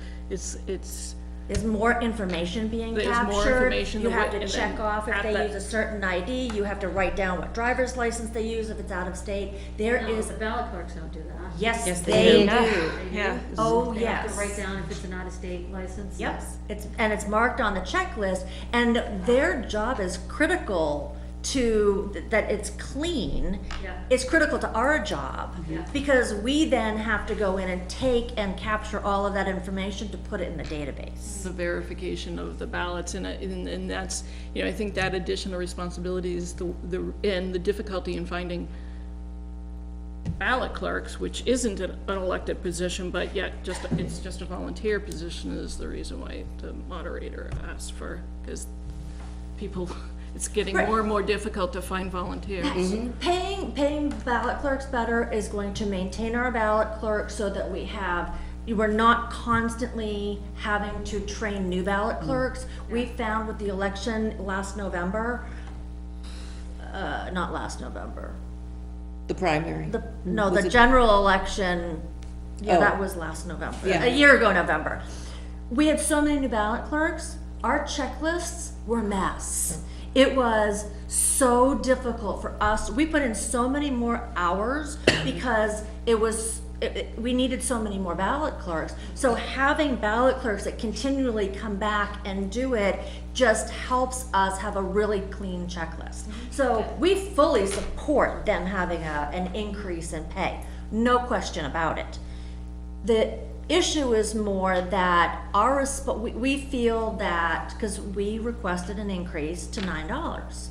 there's more information being There's captured. more information You than have what- to and check then off if at they that- use a certain ID, you have to write down what driver's license they use if it's out of state. There No, is, the ballot clerks don't do that. yes, Yes, they they do. do. Yeah. Oh, They have to yes. write down if it's an out-of-state license. Yep, it's marked on the checklist, and their job is critical to, that it's clean. Yeah. It's critical to our job, Yeah. because we then have to go in and take and capture all of that information to put it in the database. The verification of the ballots, and that's, I think that additional responsibility is and the difficulty in finding ballot clerks, which isn't an elected position, but yet it's just a volunteer position, is the reason why the moderator asked for, because people it's getting Right. more and more difficult to find volunteers. Paying ballot clerks better is going to maintain our ballot clerks so that we're not constantly having to train new ballot clerks. We found with the election last November, not last November, The primary. the general election, yeah, Oh. that was last November, Yeah. a year ago November. We had so many new ballot clerks, our checklists were a mess. It was so difficult for us, we put in so many more hours because we needed so many more ballot clerks. So having ballot clerks that continually come back and do it just helps us have a really clean checklist. So we fully support them having an increase in pay, no question about it. The issue is more that we feel that, because we requested an increase to $9.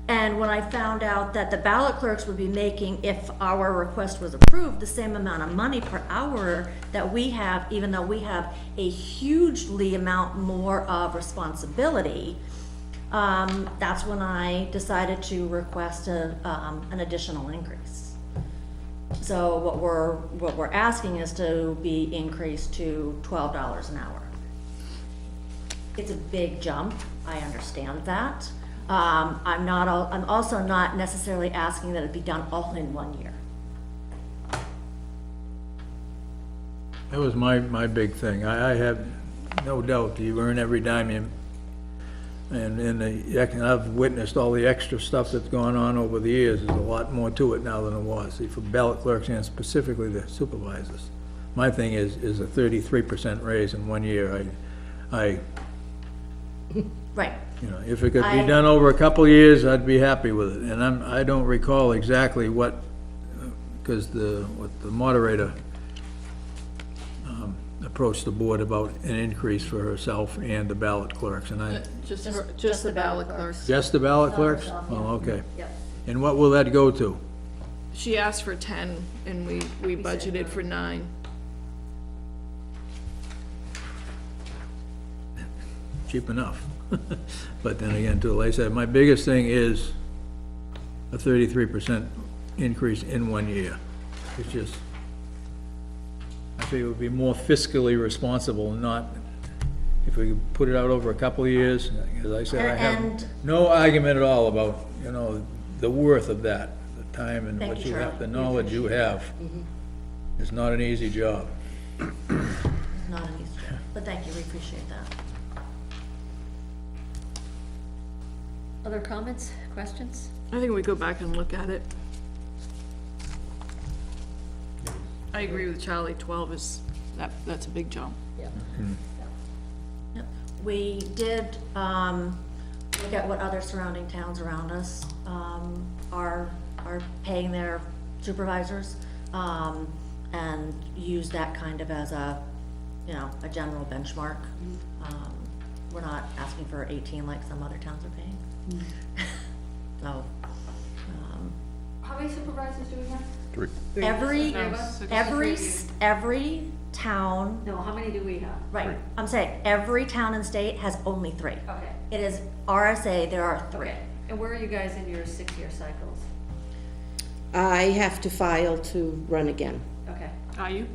And when I found out that the ballot clerks would be making, if our request was approved, the same amount of money per hour that we have, even though we have a hugely amount more of responsibility, that's when I decided to request an additional increase. So what we're asking is to be increased to $12 an hour. It's a big jump, I understand that. I'm also not necessarily asking that it be done all in 1 year. That was my big thing. I have no doubt that you earn every dime you, and I've witnessed all the extra stuff that's gone on over the years. There's a lot more to it now than it was, see, for ballot clerks and specifically the supervisors. My thing is a 33% raise in 1 year. Right. You know, if it could be done over a couple of years, I'd be happy with it. And I don't recall exactly what, because what the moderator approached the board about an increase for herself and the ballot clerks, and Just the ballot clerks. just the ballot clerks? Oh, okay. Yep. And what will that go to? She asked for 10, and we budgeted for 9. Cheap enough. But then again, too, like I said, my biggest thing is a 33% increase in 1 year. It's just, I think it would be more fiscally responsible, not, if we could put it out over a couple of years. As I said, I have And- no argument at all about, you know, the worth of that, the time and Thank what you, you have, Charlie. the knowledge you have. It's not an easy job. Not an easy job, but thank you, we appreciate that. Other comments, questions? I think we go back and look at it. I agree with Charlie, 12 is, that's a big jump. Yep. We did, look at what other surrounding towns around us, are paying their supervisors, and use that kind of as a, you know, a general benchmark. We're not asking for 18 like some other towns are paying. So, How many supervisors do we have? every town, No, how many do we have? right, I'm saying, every town and state has only 3. Okay, It is RSA, there are 3. okay. And where are you guys in your 6-year cycles? I have to file to run again. Okay. Are you?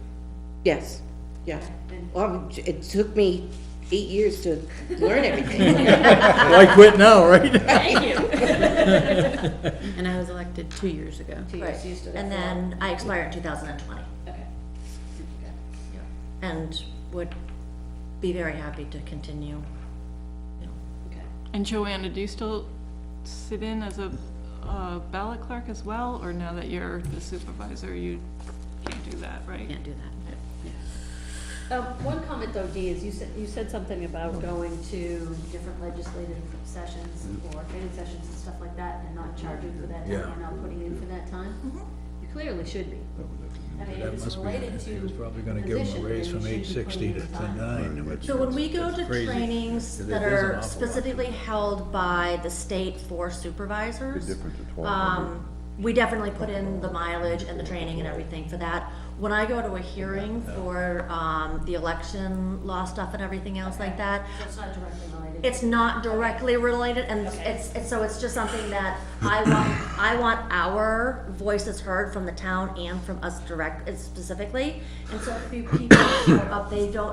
Yes, yeah. And- Well, it took me 8 years to learn everything. Why quit now, right? Thank you. And I was elected 2 years ago. 2 years, so you stood And up for then I expired in 2020, that. Okay. and would be very happy to continue, you know. Okay. And Joanna, do you still sit in as a ballot clerk as well, or now that you're the supervisor, you can't do that, right? Can't do that. One comment though, Dee, is you said something about going to different legislative sessions or training sessions and stuff like that and not charging for that time Yeah. or not putting in for that time. You clearly should be. I mean, That if it's must be, related to he was probably gonna the give him a position, raise then from you should be 860 putting to in the time. 9. So when we go to Crazy. trainings There that is an are awful lot. specifically held by the state for supervisors, Different to 1,200. we definitely put in the mileage and the training and everything for that. when I go to a hearing for, the election law stuff and everything else like that, So it's not directly related. it's not directly related, and Okay. so it's just something that I want our voices heard from the town and from us specifically. And so if people show up,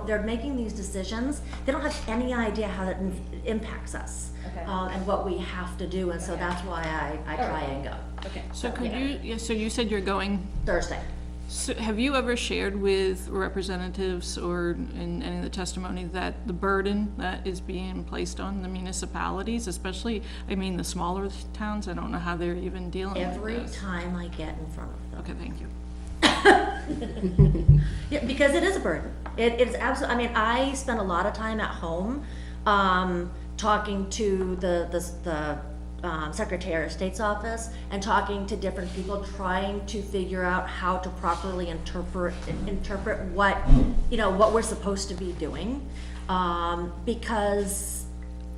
they're making these decisions, they don't have any idea how that impacts us. Okay. And what we have to do, and so that's why I try and go. Okay. So could Yeah. you, so you said you're going, Thursday. so have you ever shared with representatives or in any of the testimony that the burden that is being placed on the municipalities, especially, I mean, the smaller towns, I don't know how they're even dealing with Every this? time I get in front of them. Okay, thank you. Yeah, because it is a burden. It's absolutely, I mean, I spend a lot of time at home, talking to the Secretary of State's office and talking to different people, trying to figure out how to properly interpret what, you know, what we're supposed to be doing. Because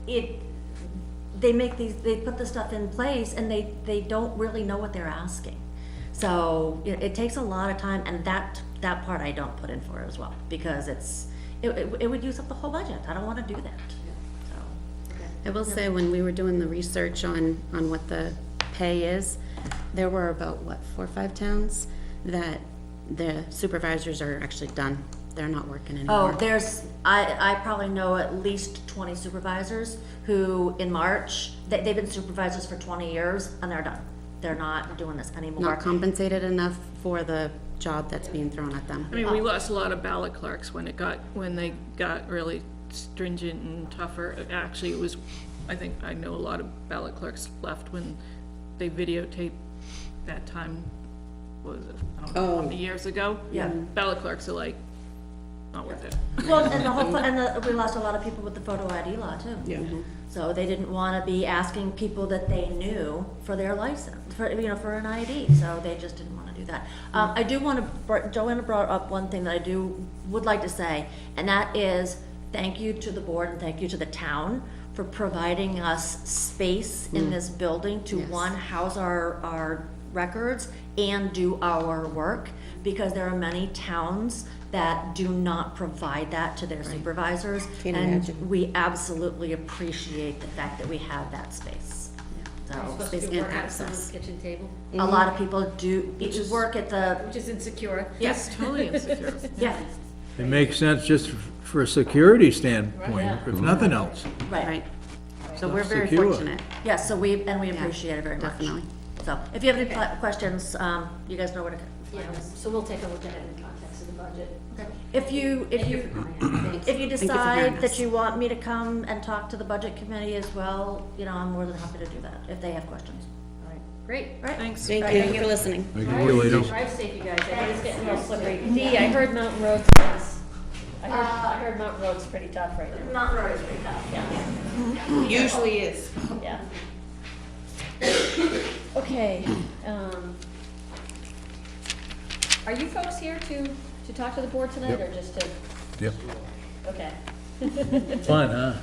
they put the stuff in place and they don't really know what they're asking. So it takes a lot of time, and that part I don't put in for as well, because it would use up the whole budget. I don't want to do that. So, I will say, when we were doing the research on what the pay is, there were about, 4 or 5 towns that the supervisors are actually done. They're not working anymore. oh, I probably know at least 20 supervisors who in March, they've been supervisors for 20 years and they're done. They're not doing this anymore. Not compensated enough for the job that's being thrown at them. I mean, we lost a lot of ballot clerks when they got really stringent and tougher. Actually, it was, I think, I know a lot of ballot clerks left when they videotaped that time, what was it, I don't know, how many years ago? Yeah. Ballot clerks are like, not worth it. Well, and we lost a lot of people with the photo ID law too. Yeah. So they didn't want to be asking people that they knew for their license, for an ID, so they just didn't want to do that. I do want to, Joanna brought up one thing that would like to say, and that is thank you to the board and thank you to the town for providing us space in this building to, Yes. one, house our records and do our work, because there are many towns that do not provide that to their supervisors. Can't And imagine. we absolutely appreciate the fact that we have that space. You're So, supposed space to and work at access. someone's kitchen table, a lot of people do work at the, which is insecure. yes, Totally insecure. yeah, It makes sense just for a security standpoint, Yeah. if nothing else. right. Right. So we're very Secure. fortunate, Yes, so we appreciate it very much. definitely. So, if you have any questions, you guys know where to, Yeah, so we'll take a look at it in the context of the budget. if you Thank you for coming. If you for decide hearing that us. you want me to come and talk to the budget committee as well, you know, I'm more than happy to do that, if they have questions. All right, great. Right? Thanks. Thank you for listening. Thank you. Drive safe, you guys. I know it's getting a little slippery. Dee, I heard Mountain Road's tough. I heard Mountain Road's pretty tough right now. Mountain Road is pretty tough, yeah. Usually is. Yeah. Okay, are you folks here to talk to the board tonight, or just to, Yep. okay. Fun, huh?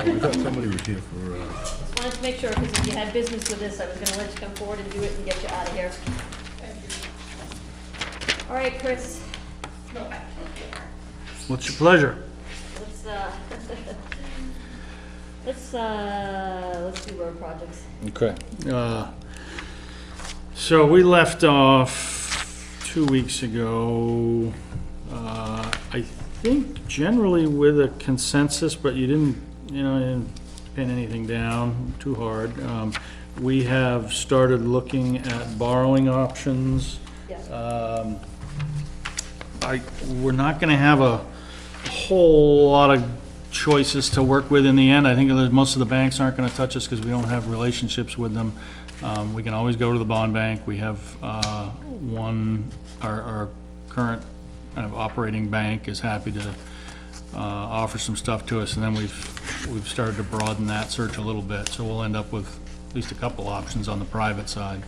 We thought somebody was here for, Just wanted to make sure, because if you had business with this, I was gonna let you come forward and do it and get you out of here. All right, Chris, What's your pleasure? let's do road projects. Okay. So we left off 2 weeks ago, I think generally with a consensus, but you didn't pin anything down too hard. We have started looking at borrowing options. Yeah. We're not gonna have a whole lot of choices to work with in the end. I think that most of the banks aren't gonna touch us because we don't have relationships with them. We can always go to the bond bank. We have, our current kind of operating bank is happy to, offer some stuff to us, and then we've started to broaden that search a little bit, so we'll end up with at least a couple options on the private side.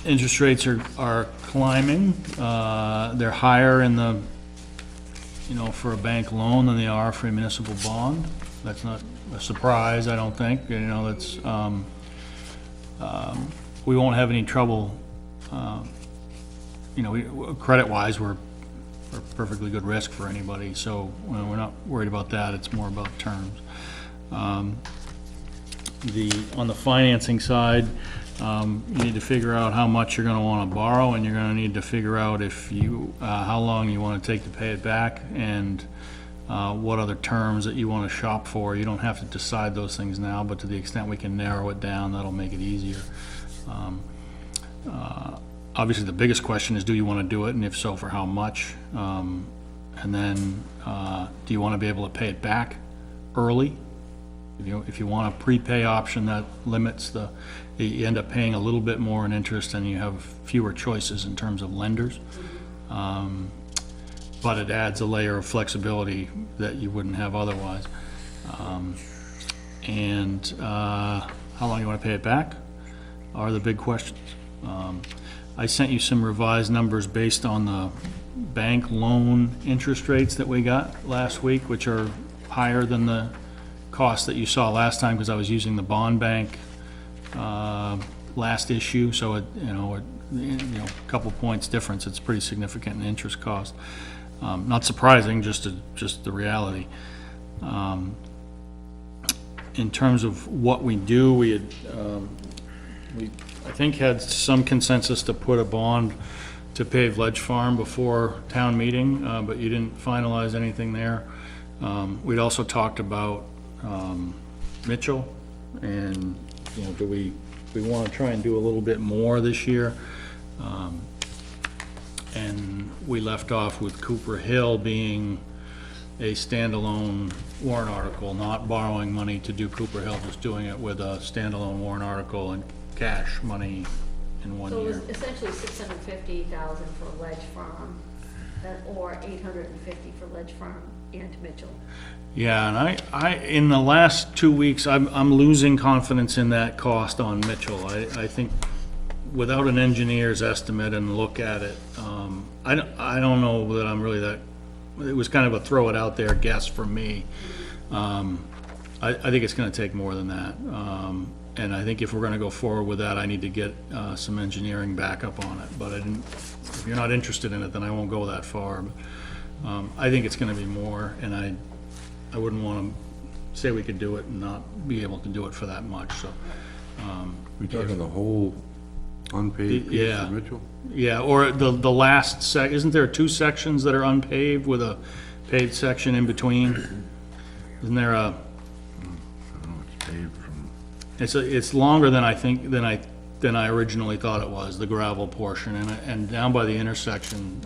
Interest rates are climbing. They're higher in the, for a bank loan than they are for a municipal bond. That's not a surprise, I don't think. That's, we won't have any trouble, you know, credit-wise, we're a perfectly good risk for anybody, so we're not worried about that, it's more about terms. On the financing side, you need to figure out how much you're gonna wanna borrow, and you're gonna need to figure out if you, how long you wanna take to pay it back, and what other terms that you wanna shop for. You don't have to decide those things now, but to the extent we can narrow it down, that'll make it easier. Obviously, the biggest question is, do you wanna do it, and if so, for how much? And then, do you wanna be able to pay it back early? If you want a prepay option that limits you end up paying a little bit more in interest and you have fewer choices in terms of lenders. But it adds a layer of flexibility that you wouldn't have otherwise. And how long you want to pay it back are the big questions. I sent you some revised numbers based on the bank loan interest rates that we got last week, which are higher than the cost that you saw last time, because I was using the bond bank last issue, so a couple points difference. It's pretty significant in interest cost. Not surprising, just the reality. In terms of what we do, we had I think had some consensus to put a bond to pave Ledge Farm before town meeting, but you didn't finalize anything there. We'd also talked about Mitchell, and do we want to try and do a little bit more this year? And we left off with Cooper Hill being a standalone warrant article, not borrowing money to do Cooper Hill, just doing it with a standalone warrant article and cash money in 1 So it year. was essentially 650,000 for Ledge Farm, or 850 for Ledge Farm and Mitchell. Yeah, and I in the last 2 weeks, I'm losing confidence in that cost on Mitchell. I think without an engineer's estimate and look at it, I don't know that I'm really that, it was kind of a throw it out there guess for me. I think it's gonna take more than that. And I think if we're gonna go forward with that, I need to get some engineering backup on it. But if you're not interested in it, then I won't go that far. But, I think it's gonna be more, and I wouldn't wanna say we could do it and not be able to do it for that much, so. We talking the whole unpaved piece Yeah. of Mitchell? Yeah, or the last isn't there 2 sections that are unpaved with a paved section in between? Isn't there a, I don't know, it's paved from, it's longer than I think, than I originally thought it was, the gravel portion, and down by the intersection,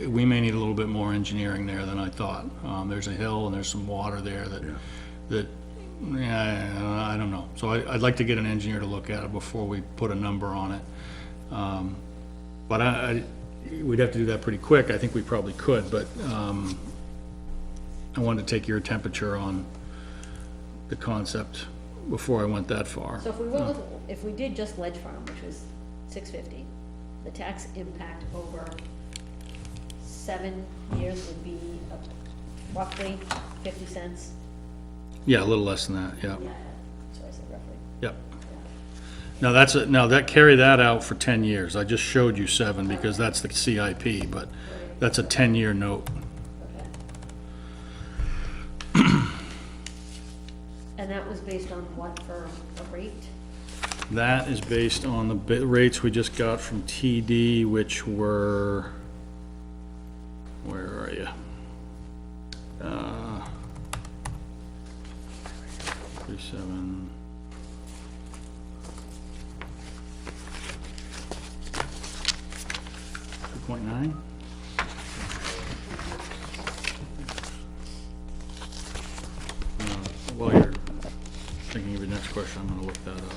we may need a little bit more engineering there than I thought. There's a hill and there's some water there I don't know. So I'd like to get an engineer to look at it before we put a number on it. But we'd have to do that pretty quick. I think we probably could, but I wanted to take your temperature on the concept before I went that far. So if we did just Ledge Farm, which was 650, the tax impact over 7 years would be roughly 50 cents. Yeah, a little less than that, yeah. Yeah, so I said roughly. Yep. Now carry that out for 10 years. I just showed you 7 because that's the CIP, but that's a 10-year note. Okay. And that was based on what for a rate? That is based on the rates we just got from TD, which were, where are you? 37. .9? While you're thinking of your next question, I'm gonna look that up.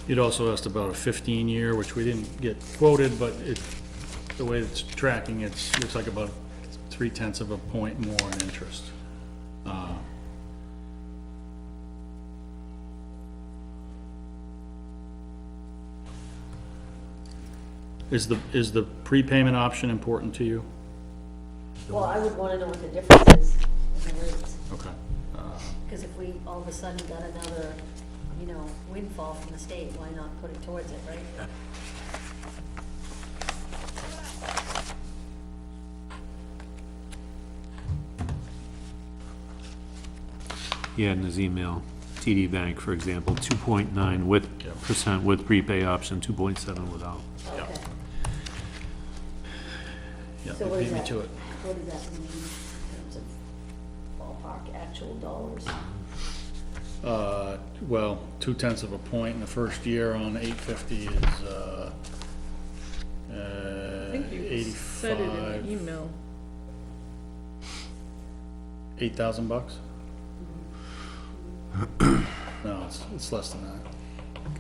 You'd also asked about a 15-year, which we didn't get quoted, but the way it's tracking, looks like about 0.3 of a point more in interest. Is the prepayment option important to you? Well, I would wanna know what the difference is in the rates, Okay. because if we all of a sudden got another, windfall from the state, why not put it towards it, right? He had in his email, TD Bank, for example, 2.9 % with prepay option, 2.7 without. Okay. Yeah, So they what beat is me that? to it. What does that mean in terms of ballpark, actual dollars? Well, 0.2 of a point in the first year on 850 is, I think you said it in 85, the email. $8,000? No, it's less than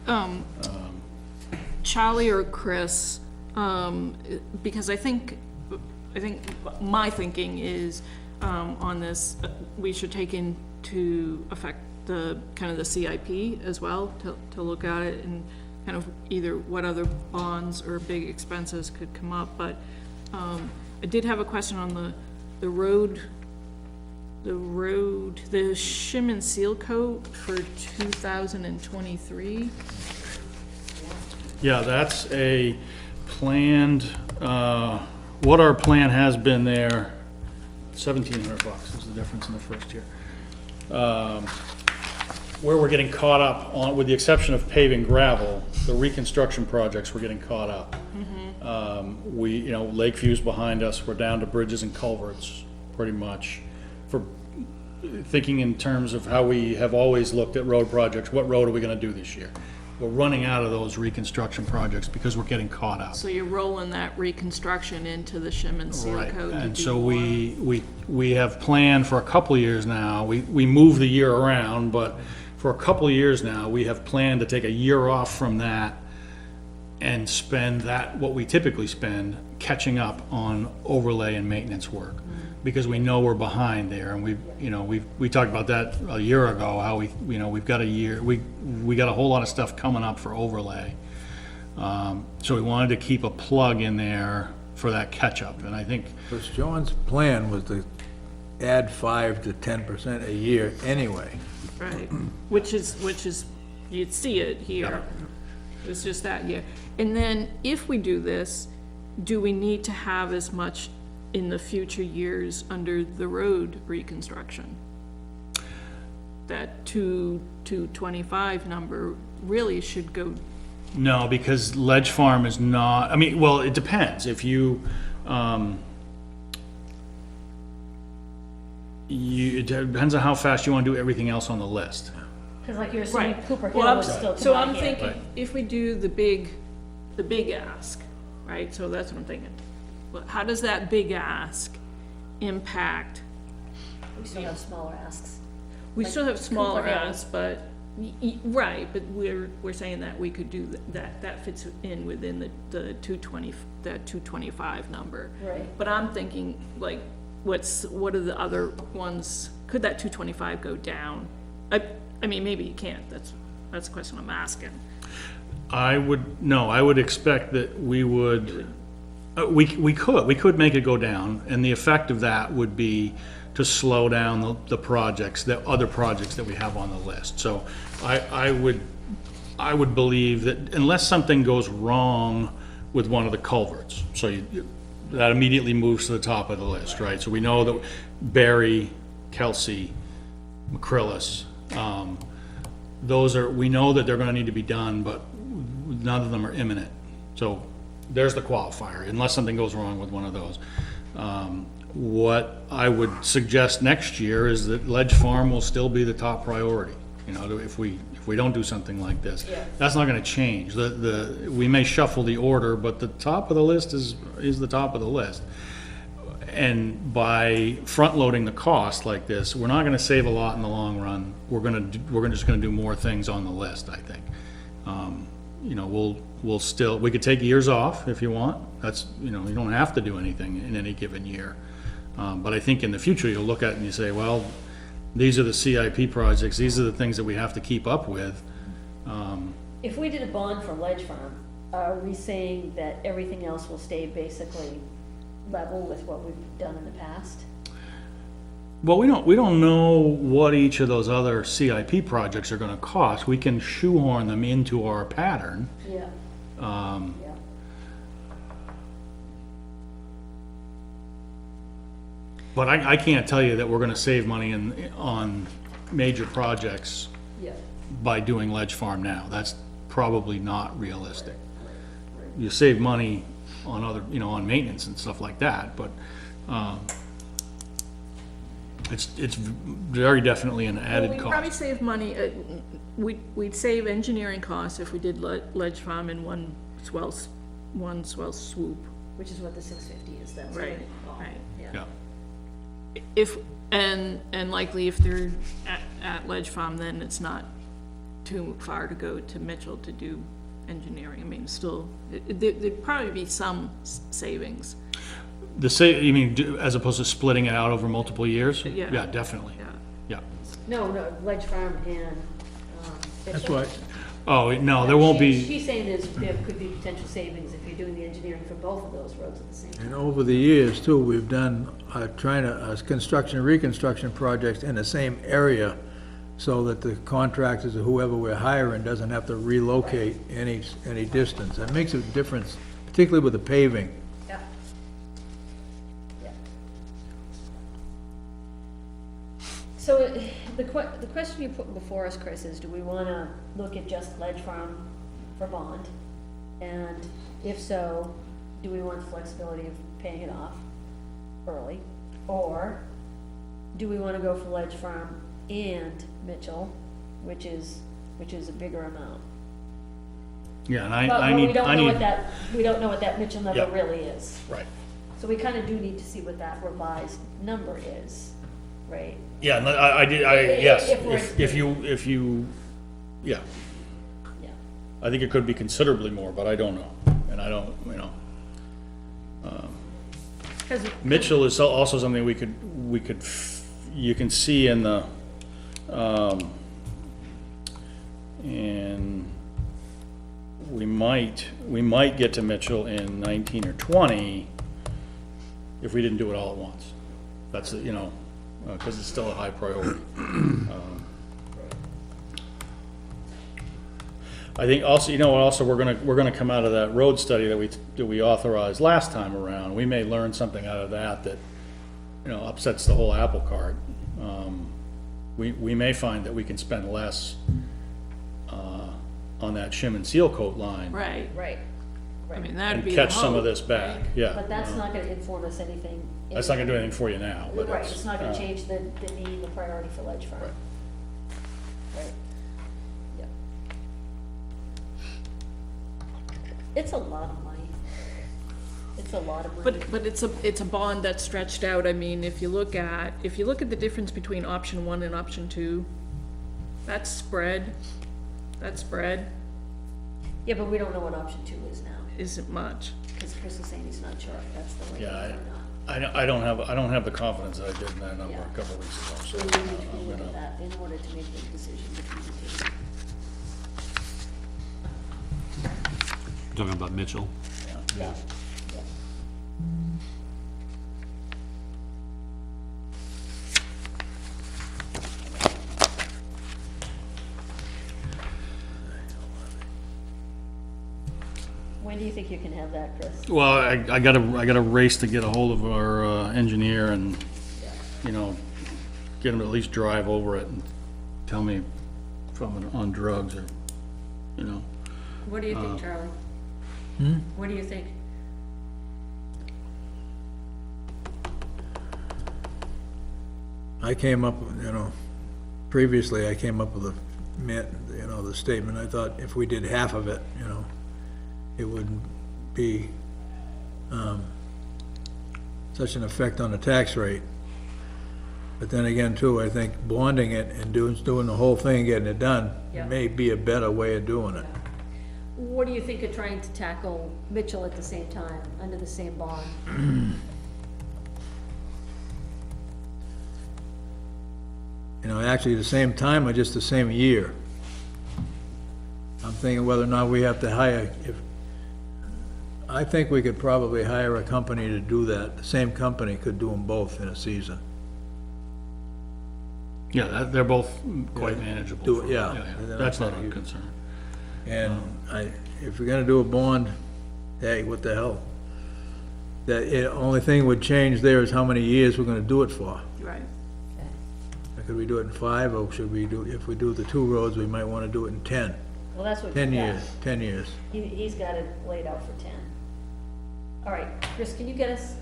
that. Charlie or Chris, because I think my thinking is, on this, we should take into effect the, kind of the CIP as well, to look at it and kind of either what other bonds or big expenses could come up, but, I did have a question on the road, the shim and seal coat for 2023. Yeah, that's a planned, what our plan has been there, $1,700 is the difference in the first year. Where we're getting caught up on, with the exception of paving gravel, the reconstruction projects, we're getting caught up. Lakeview's behind us, we're down to bridges and culverts, pretty much. For thinking in terms of how we have always looked at road projects, what road are we gonna do this year? We're running out of those reconstruction projects because we're getting caught up. So you're rolling that reconstruction into the shim and seal Right, coat to and do so more. we have planned for a couple of years now, we move the year around, but for a couple of years now, we have planned to take a year off from that and spend that, what we typically spend, catching up on overlay and maintenance work. Because we know we're behind there, and we talked about that a year ago, how we've got a year, we got a whole lot of stuff coming up for overlay. So we wanted to keep a plug in there for that catch-up, and I think, Because John's plan was to add 5 to 10% a year anyway. Right, which is, you'd see it here. It's just that year. And then if we do this, do we need to have as much in the future years under the road reconstruction? That 225 number really should go. no, because Ledge Farm is not, well, it depends, if you, it depends on how fast you wanna do everything else on the list. Cause like you're saying, Right. Cooper Well, Hill I'm, is still so come I'm out here. thinking, if we do the big ask, right, so that's what I'm thinking. But how does that big ask impact? We still have smaller asks. We Like still have smaller Cooper Hill. asks, but, right, but we're saying that we could do that fits in within the 220, that 225 number. Right. But I'm thinking, like, what are the other ones, could that 225 go down? I mean, maybe you can't, that's a question I'm asking. I would expect that we would, we could make it go down, and the effect of that would be to slow down the projects, the other projects that we have on the list. So I would believe that unless something goes wrong with one of the culverts, so that immediately moves to the top of the list, right? So we know that Barry, Kelsey, McCrillis, we know that they're gonna need to be done, but none of them are imminent. So there's the qualifier, unless something goes wrong with one of those. What I would suggest next year is that Ledge Farm will still be the top priority, if we don't do something like this. That's not gonna change. We may shuffle the order, but the top of the list is the top of the list. And by front-loading the cost like this, we're not gonna save a lot in the long run. We're just gonna do more things on the list, I think. you know, we'll still, we could take years off if you want. That's, you know, you don't have to do anything in any given year. But I think in the future, you'll look at it and you say, well, these are the CIP projects, these are the things that we have to keep up with. If we did a bond for Ledge Farm, are we saying that everything else will stay basically level with what we've done in the past? Well, we don't know what each of those other CIP projects are gonna cost. We can shoehorn them into our pattern. Yeah. Yeah. But I can't tell you that we're gonna save money on major projects Yeah. by doing Ledge Farm now. That's probably not realistic. You save money on other, you know, on maintenance and stuff like that, but, it's very definitely an Well, added we'd probably cost. save money, we'd save engineering costs if we did Ledge Farm in one swell swoop. Which is what the 650 is, that's what Right, it involved. right. Yeah, If, and likely if they're at Ledge Farm, then it's not too far to go to Mitchell to do engineering. I mean, still, there'd probably be some savings. you mean, as opposed to splitting it out over multiple years? Yeah. Yeah, definitely, Yeah. yeah. No, Ledge Farm and, That's Mitchell. why, Oh, no, there won't be, She's saying there could be potential savings if you're doing the engineering for both of those roads at the same time. and over the years too, we've done, construction and reconstruction projects in the same area so that the contractors or whoever we're hiring doesn't have to relocate any distance. That makes a difference, particularly with the paving. Yeah. Yeah. So the question you put before us, Chris, is do we wanna look at just Ledge Farm for bond? And if so, do we want the flexibility of paying it off early? Or do we wanna go for Ledge Farm and Mitchell, which is a bigger amount? yeah, and But I we need, don't know what that, we don't know what that Mitchell number Yep. really is. right. So we kinda do need to see what that revised number is, right? Yeah, and yes, If we're- if you, yeah. Yeah. I think it could be considerably more, but I don't know, and I don't, you know. 'Cause Mitchell is also something you can see in the, and we might get to Mitchell in 19 or 20 if we didn't do it all at once. That's, you know, because it's still a high priority. I think also, you know, also, we're gonna come out of that road study that we authorized last time around. We may learn something out of that, you know, upsets the whole apple cart. We may find that we can spend less, on that shim and seal coat line. Right, Right, I mean, And that'd be the catch some of hope, this back, right? yeah. but that's not gonna inform us anything. That's not gonna do anything for you now, but Right, it's not gonna uh, change the need, the priority for Ledge Farm. Right. Right, yeah. It's a lot of money. It's a lot of money. But it's a bond that's stretched out. I mean, if you look at the difference between option 1 and option 2, that's spread, Yeah, but we don't know what option 2 is now, isn't much. because Chris is saying he's not sure if that's the right Yeah, answer or not. I don't have the confidence that I did in that number Yeah. a couple of weeks ago, So so we need to I'm look gonna. at that in order to make the decision between the two. Talking about Mitchell. Yeah. When do you think you can have that, Chris? Well, I gotta race to get a hold of our engineer and, you know, get him to at least drive over it and tell me if I'm on drugs or, you know. What do you think, Charlie? What do you think? I came up, you know, previously I came up with the statement, I thought if we did half of it, you know, it wouldn't be, such an effect on the tax rate. But then again, too, I think bonding it and doing the whole thing, getting it done, Yeah. may be a better way of doing it. what do you think of trying to tackle Mitchell at the same time, under the same bond? You know, actually the same time or just the same year. I'm thinking whether or not we have to hire, I think we could probably hire a company to do that. The same company could do them both in a season. Yeah, they're both quite manageable. Do it, yeah. That's not a concern. And if we're gonna do a bond, hey, what the hell? Only thing would change there is how many years we're gonna do it for. Right. Could we do it in 5, or should we do, if we do the 2 roads, we might wanna do it in 10? Well, that's what. 10 yeah. years, 10 years. He's got it laid out for 10. All right, Chris, can you get us,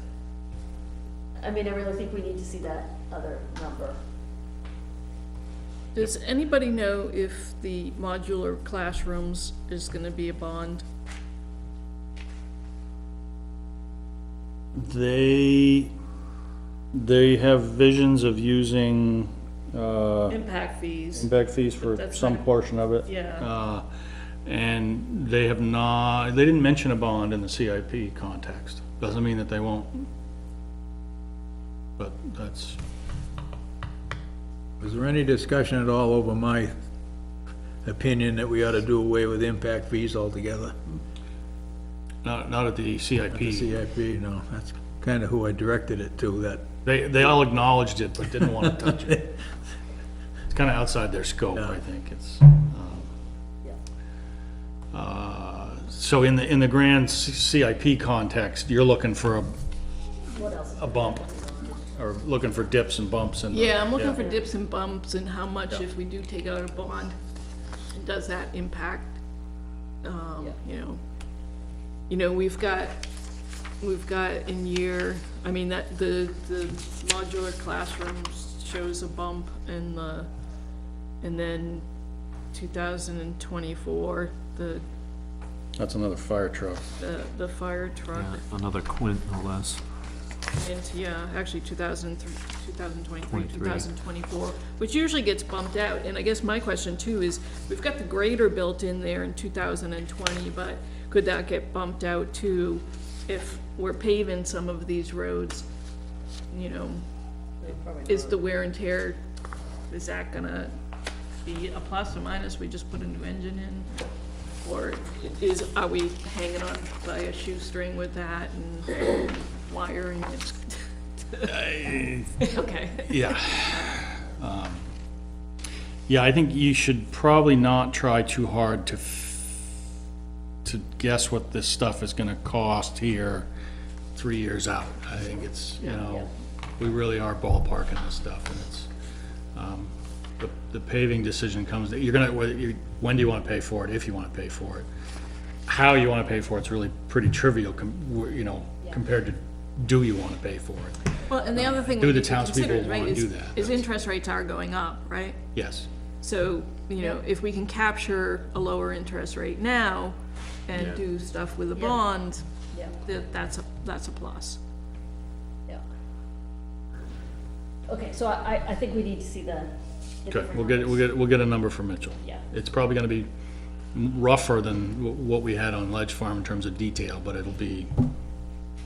I mean, I really think we need to see that other number. Does anybody know if the modular classrooms is gonna be a bond? They have visions of using, Impact fees, impact fees for That's some not- portion of it. yeah. And they have not, they didn't mention a bond in the CIP context. Doesn't mean that they won't. But that's, Was there any discussion at all over my opinion that we ought to do away with impact fees altogether? not at the CIP. The CIP, no, that's kinda who I directed it to, that, They all acknowledged it, but didn't want to touch it. It's kind of outside their scope, I think. It's, so in the grand CIP context, you're looking for What else? a bump, or looking for dips and bumps and. Yeah, I'm looking for dips and bumps and how much if we do take out a bond, does that impact, you know, we've got in year, I mean, that the modular classrooms shows a bump in and then 2024, That's another fire truck. the fire truck. Yeah, another quint, no less. And, yeah, actually 2023, 23. 2024, which usually gets bumped out. And I guess my question too is, we've got the grader built in there in 2020, but could that get bumped out too if we're paving some of these roads? You know, is the wear and tear, is that gonna be a plus or minus? We just put a new engine in? Or are we hanging on by a shoestring with that and wiring it? Okay. Yeah. Yeah, I think you should probably not try too hard to guess what this stuff is gonna cost here 3 years out. I think it's, you know, we really are ballparking this stuff, and it's, the paving decision comes, that you're gonna, when do you wanna pay for it, if you wanna pay for it. How you wanna pay for it's really pretty trivial, you know, compared to do you wanna pay for it. Well, and the other thing Do we the need to townspeople consider, right, wanna do is, that? is interest rates are going up, right? Yes. So, you know, if we can capture a lower interest rate now and do stuff with a bond, Yeah, that's a plus. yeah. Okay, so I think we need to see the Good, different we'll get a number for Mitchell. Yeah. It's probably gonna be rougher than what we had on Ledge Farm in terms of detail, but it'll be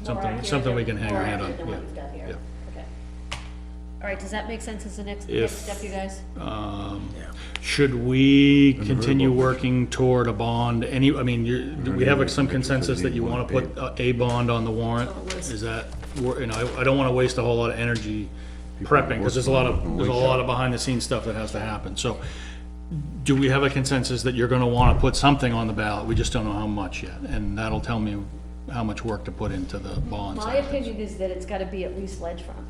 something we can hang our hat on, More accurate than what yeah. you've got here. Yeah. Okay. All right, does that make sense as the next If- step, you guys? Should we continue working toward a bond, I mean, do we have some consensus that you wanna put a bond on the warrant? Is that, you know, I don't wanna waste a whole lot of energy prepping, because there's a lot of behind the scenes stuff that has to happen, so do we have a consensus that you're gonna wanna put something on the ballot, we just don't know how much yet, and that'll tell me how much work to put into the bonds? My opinion is that it's gotta be at least ledge farm.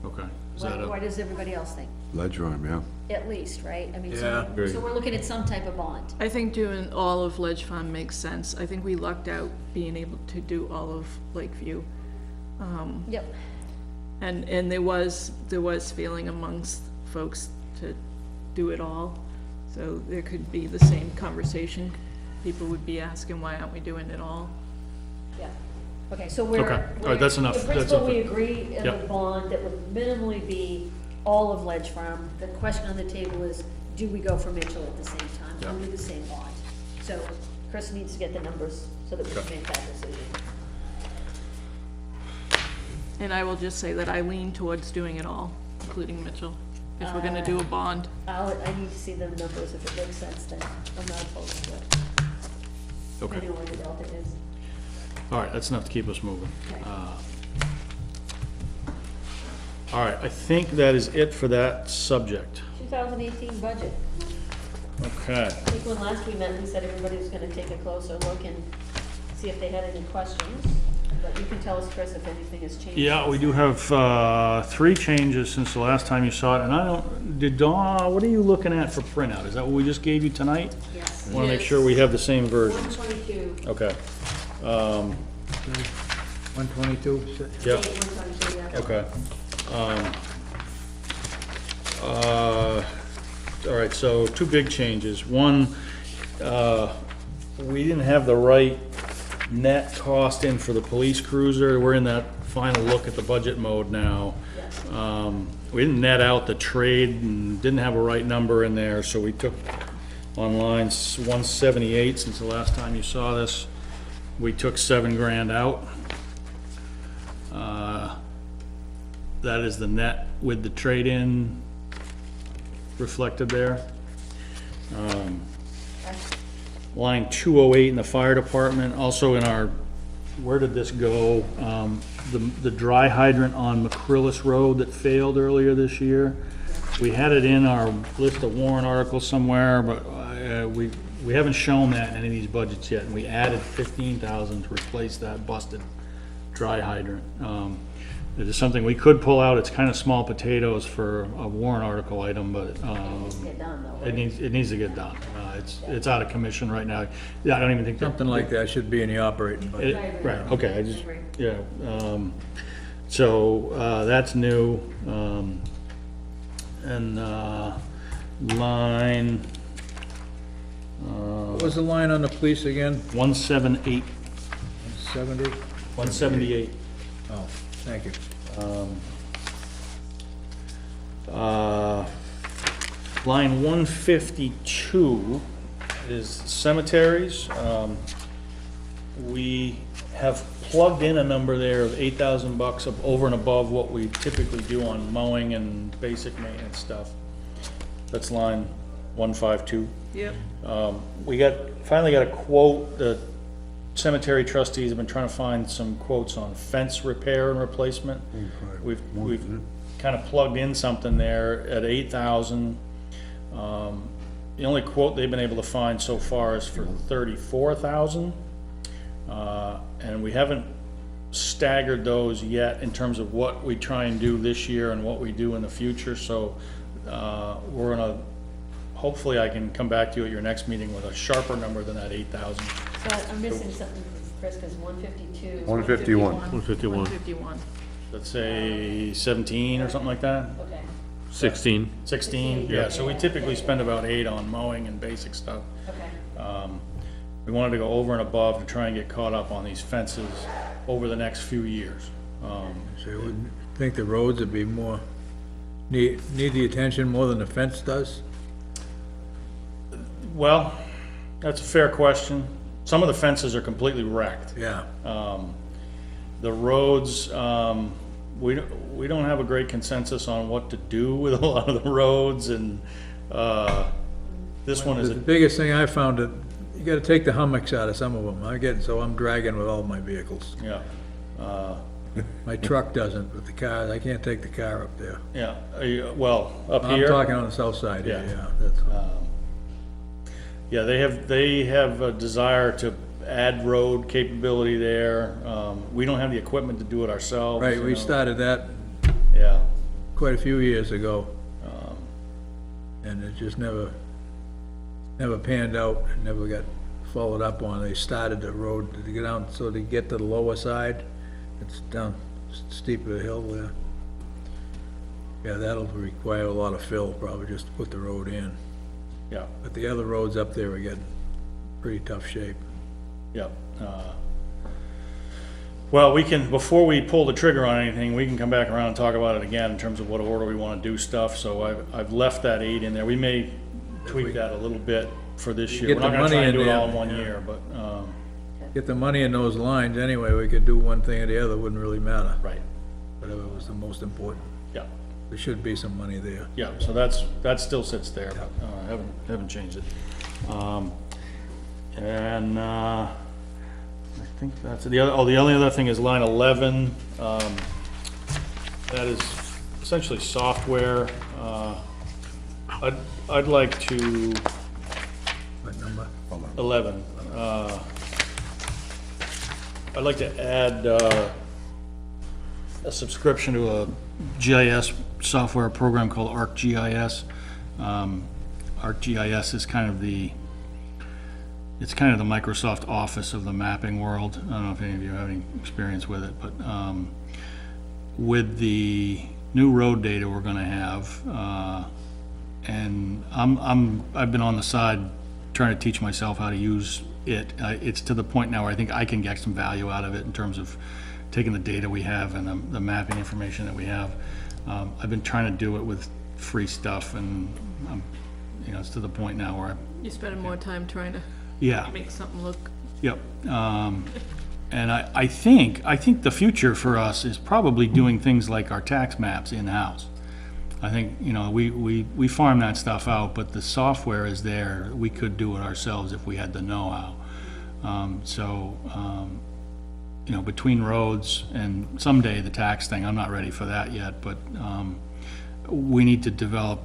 Okay, is that What does everybody else think? Ledge run, yeah. At least, right? I mean, Yeah. so we're looking at some type of bond. I think doing all of Ledge Fund makes sense. I think we lucked out being able to do all of Lakeview. Yep. And there was feeling amongst folks to do it all. So there could be the same conversation. People would be asking, why aren't we doing it all? Yeah. Okay, so we're. Okay. All right, that's enough. In That's principle, enough. we agree in the Yep. bond that would minimally be all of Ledge Farm. The question on the table is, do we go for Mitchell at the same time, under the same bond? So Chris needs to get the numbers so that we can make that decision. And I will just say that I lean towards doing it all, including Mitchell, if we're gonna do a bond. I need to see the numbers, if it makes sense, then I'm not opposed to it. Okay. I know where the delta is. All right, that's enough to keep us moving. All right, I think that is it for that subject. 2018 budget. Okay. I think when last we met, we said everybody was gonna take a closer look and see if they had any questions, but you can tell us, Chris, if anything has changed. Yeah, we do have 3 changes since the last time you saw it, and I don't, did Dawn, what are you looking at for printout? Is that what we just gave you tonight? Yes. Want to make sure we have the same versions. 122. Okay. 122, Yeah, 122, yeah. okay. All right, so 2 big changes. One, we didn't have the right net cost in for the police cruiser. We're in that final look at the budget mode now. We didn't net out the trade and didn't have a right number in there, so we took on line 178, since the last time you saw this, we took $7,000 out. That is the net with the trade-in reflected there. Line 208 in the fire department, also in our, where did this go? The dry hydrant on McCrillis Road that failed earlier this year. We had it in our list of warrant articles somewhere, but we haven't shown that in any of these budgets yet, and we added 15,000 to replace that busted dry hydrant. It is something we could pull out. It's kind of small potatoes for a warrant article item, but Get done though, it needs to get done. It's out of commission right now. Yeah, I don't even think. Something like that should be in the operating budget. Right, okay, yeah. So, that's new. And, line, What was the line on the police again? 178, 70? 178. Oh, thank you. Line 152 is cemeteries. We have plugged in a number there of $8,000 of over and above what we typically do on mowing and basic maintenance stuff. That's line 152. Yep. We finally got a quote. The cemetery trustees have been trying to find some quotes on fence repair and replacement. We've kind of plugged in something there at 8,000. The only quote they've been able to find so far is for 34,000. And we haven't staggered those yet in terms of what we try and do this year and what we do in the future. So we're gonna, hopefully I can come back to you at your next meeting with a sharper number than that 8,000. So I'm missing something, Chris, because 152. 151. 151. 151. Let's say 17 or something like that? Okay, 16. 16, yeah, so we typically spend about 8 on mowing and basic stuff. okay. We wanted to go over and above to try and get caught up on these fences over the next few years. So you wouldn't think the roads would be more, need the attention more than the fence does? Well, that's a fair question. Some of the fences are completely wrecked. Yeah. The roads, we don't have a great consensus on what to do with a lot of the roads, and this one is, The biggest thing I found that you gotta take the hummocks out of some of them. I'm dragging with all my vehicles. yeah, My truck doesn't, but the car, I can't take the car up there. yeah, well, up I'm here. talking on the south side here, Yeah. yeah. That's all. Yeah, they have a desire to add road capability there. We don't have the equipment to do it ourselves. Right, you we know. started that Yeah, quite a few years ago. And it just never panned out, never got followed up on. They started the road to get down, so to get to the lower side, it's down steep of the hill there. Yeah, that'll require a lot of fill, probably just to put the road in. yeah, But the other roads up there are getting pretty tough shape. yeah. Well, we can, before we pull the trigger on anything, we can come back around and talk about it again in terms of what order we want to do stuff. So I've left that 8 in there. We may tweak that a little bit for this year. Get We're not the gonna try money and in do it all there, in one yeah. year, but, Get the money in those lines anyway, we could do one thing or the other, wouldn't really matter. right, Whatever was the most important. yeah. There should be some money there. Yeah, so that still sits there, but, haven't changed it. And, I think that's, the only other thing is line 11, that is essentially software. I'd like to, What number? 11, I'd like to add, a subscription to a GIS software program called ArcGIS. ArcGIS is kind of the Microsoft Office of the mapping world. I don't know if any of you have any experience with it, but with the new road data we're gonna have, and I've been on the side trying to teach myself how to use it. It's to the point now where I think I can get some value out of it in terms of taking the data we have and the mapping information that we have. I've been trying to do it with free stuff, and it's to the point now where You're spending more time trying to yeah. make something look, Yep. And I think the future for us is probably doing things like our tax maps in-house. I think, we farm that stuff out, but the software is there. We could do it ourselves if we had the know-how. Between roads and someday the tax thing, I'm not ready for that yet, but we need to develop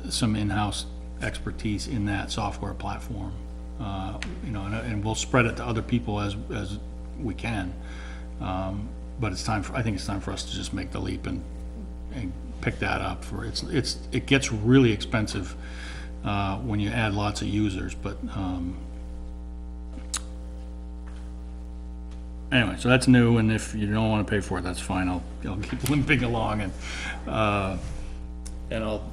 some in-house expertise in that software platform. And we'll spread it to other people as we can. But I think it's time for us to just make the leap and pick that up. It gets really expensive when you add lots of users, but anyway, so that's new, and if you don't want to pay for it, that's fine. I'll keep limping along, and I'll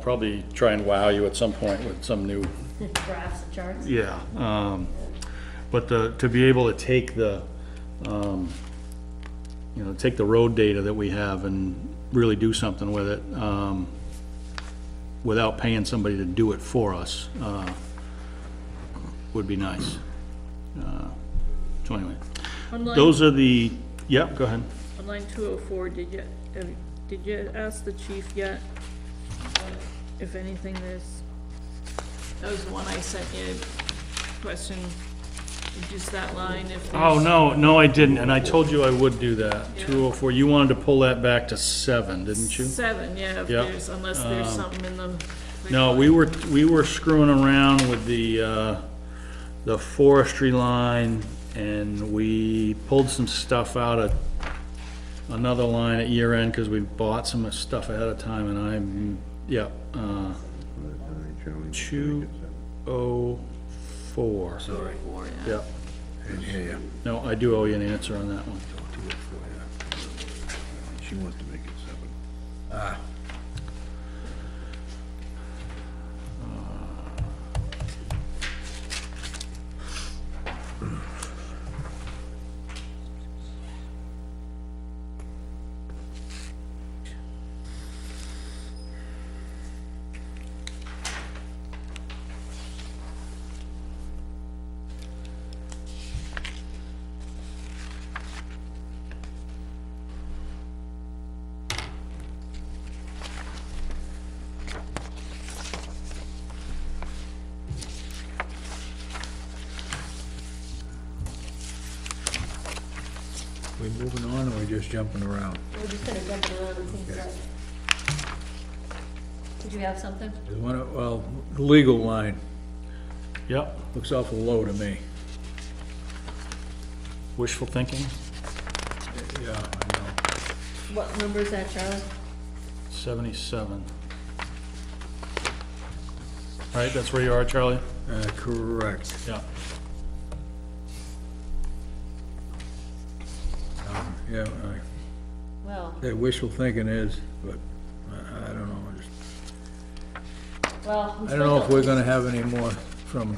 probably try and wow you at some point with some new. Graphs and charts. Yeah, but to be able to take take the road data that we have and really do something with it, without paying somebody to do it for us, would be nice. So anyway, those are yep, go ahead. on line 204, did you ask the chief yet? If anything, that was the one I sent you, question, just that line, if there's. Oh, no, I didn't, and I told you I would do that. Yeah. 204, you wanted to pull that back to 7, didn't you? 7, yeah, if Yep. unless there's something in the. No, we were screwing around with the forestry line, and we pulled some stuff out of another line at year end, because we bought some stuff ahead of time, and 204. Sorry. Yeah. No, I do owe you an answer on that one. She wants to make it 7. We moving on, or we just jumping around? We're just kind of jumping around and things like. Did you have something? There's one, well, the legal line Yep, looks awful low to me. wishful thinking, Yeah, I know. What number is that, Charlie? 77. Right, that's where you are, Charlie? Correct. Yeah. Yeah, Well, that wishful thinking is, but I don't know. well. I don't know if we're gonna have any more from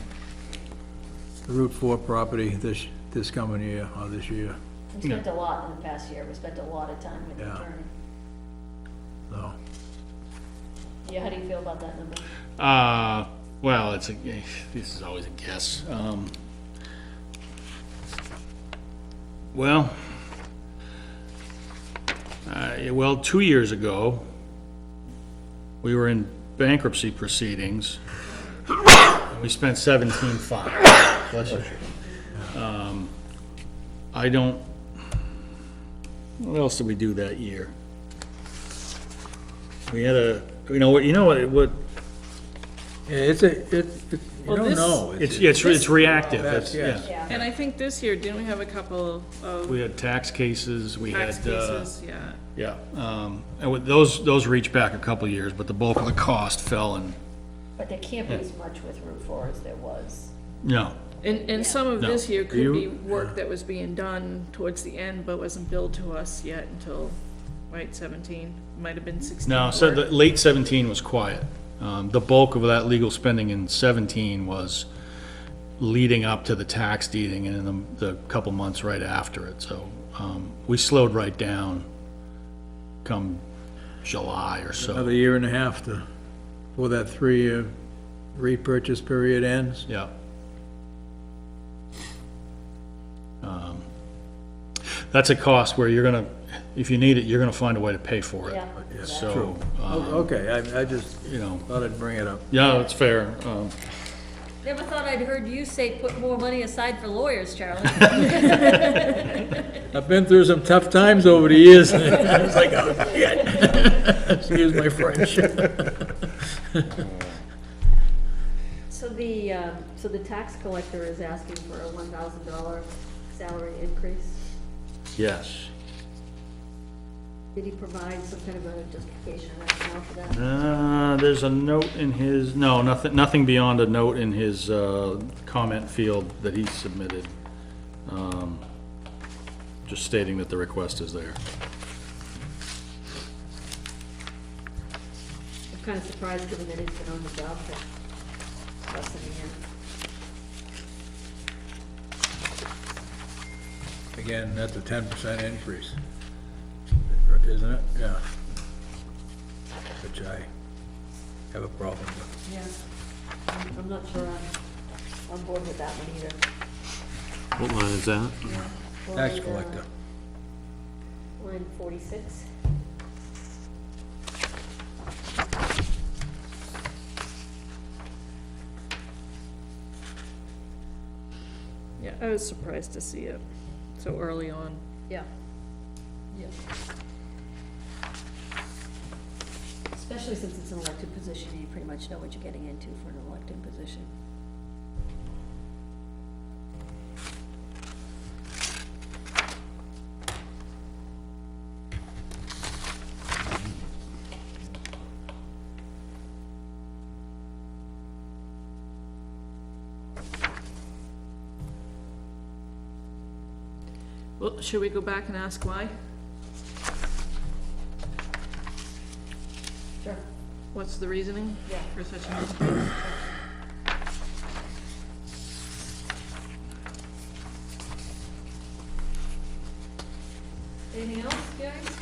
the Route 4 property this coming year, or this year, We spent a lot in the past year. We spent a lot of time with the Yeah. attorney. so. Yeah, how do you feel about that number? Well, this is always a guess. Well, 2 years ago, we were in bankruptcy proceedings. We spent 17.5. Bless you. I don't, what else did we do that year? We had what Yeah, you Well, don't this- know. it's reactive, That's- yeah. Yeah. And I think this year, didn't we have a couple of We had tax cases, we had, tax cases? Yeah. yeah, and with those reach back a couple of years, but the bulk of the cost fell in, But there can't be as much with Route 4 as there was. no. And some of No. this year could You- be work that was being done towards the end, but wasn't billed to us yet until, right, 17, might have been 16. No, so work. the late 17 was quiet. The bulk of that legal spending in 17 was leading up to the tax deeding and in the couple months right after it, so, we slowed right down come July or so. Another year and a half before that 3-year repurchase period ends. Yeah. That's a cost where you're gonna, if you need it, you're gonna find a way to pay for it. Yeah. So, Okay, I just you know, thought I'd bring it up. yeah, it's fair. Never thought I'd heard you say put more money aside for lawyers, Charlie. I've been through some tough times over the years. I was like, oh, shit. Excuse my French. So the tax collector is asking for a $1,000 salary increase. Yes. Did he provide some kind of a justification or rationale for that? There's a note in his, no, nothing beyond a note in his, comment field that he submitted. Just stating that the request is there. I'm kind of surprised given that he's been on the job for less than a year. Again, that's a 10% increase, isn't it? Yeah. Which I have a problem with. Yeah. I'm not sure I'm on board with that one either. What line is that? Tax Line, collector. Line 46. Yeah, I was surprised to see it so early on. Yeah. Yeah. Especially since it's an elected position, you pretty much know what you're getting into for an elected position. Well, should we go back and ask why? Sure. What's the reasoning Yeah. for such an increase? Anything else, guys?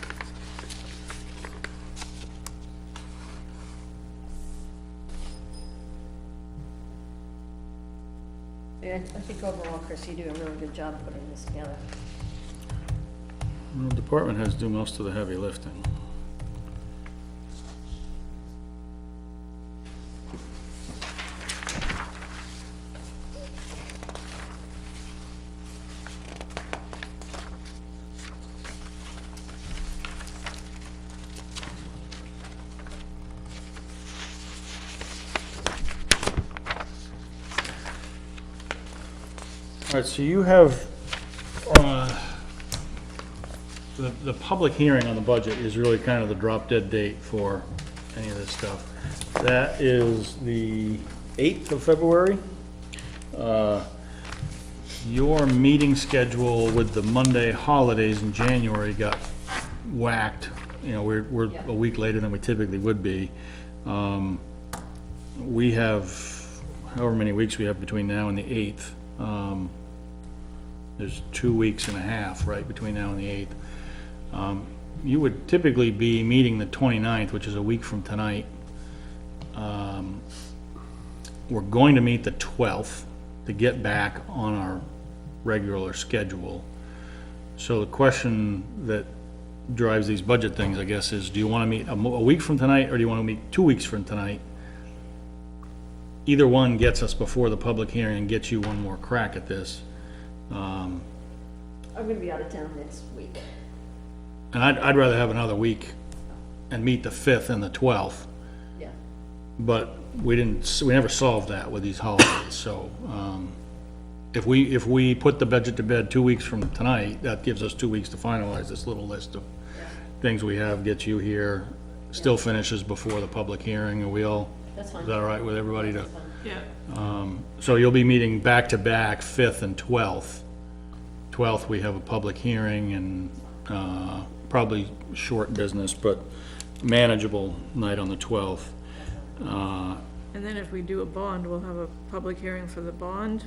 Yeah, I think overall, Chris, you do a really good job putting this together. Well, the department heads do most of the heavy lifting. All right, so you have, the public hearing on the budget is really kind of the drop dead date for any of this stuff. That is the 8th of February. Your meeting schedule with the Monday holidays in January got whacked. You know, we're a week later than we typically would be. We have, however many weeks we have between now and the 8th. There's 2 weeks and a half, right, between now and the 8th. You would typically be meeting the 29th, which is a week from tonight. we're going to meet the 12th to get back on our regular schedule. So the question that drives these budget things, I guess, is do you want to meet a week from tonight, or do you want to meet 2 weeks from tonight? Either one gets us before the public hearing and gets you one more crack at this. I'm gonna be out of town next week. And I'd rather have another week and meet the 5th and the 12th, Yeah. but we never solved that with these holidays, so, if we put the budget to bed 2 weeks from tonight, that gives us 2 weeks to finalize this little list of things we have, gets you here, still finishes before the public hearing, and we all, That's fine. is that all right with everybody to? Yeah, So you'll be meeting back-to-back 5th and 12th. 12th, we have a public hearing and, probably short business, but manageable night on the 12th. and then if we do a bond, we'll have a public hearing for the bond.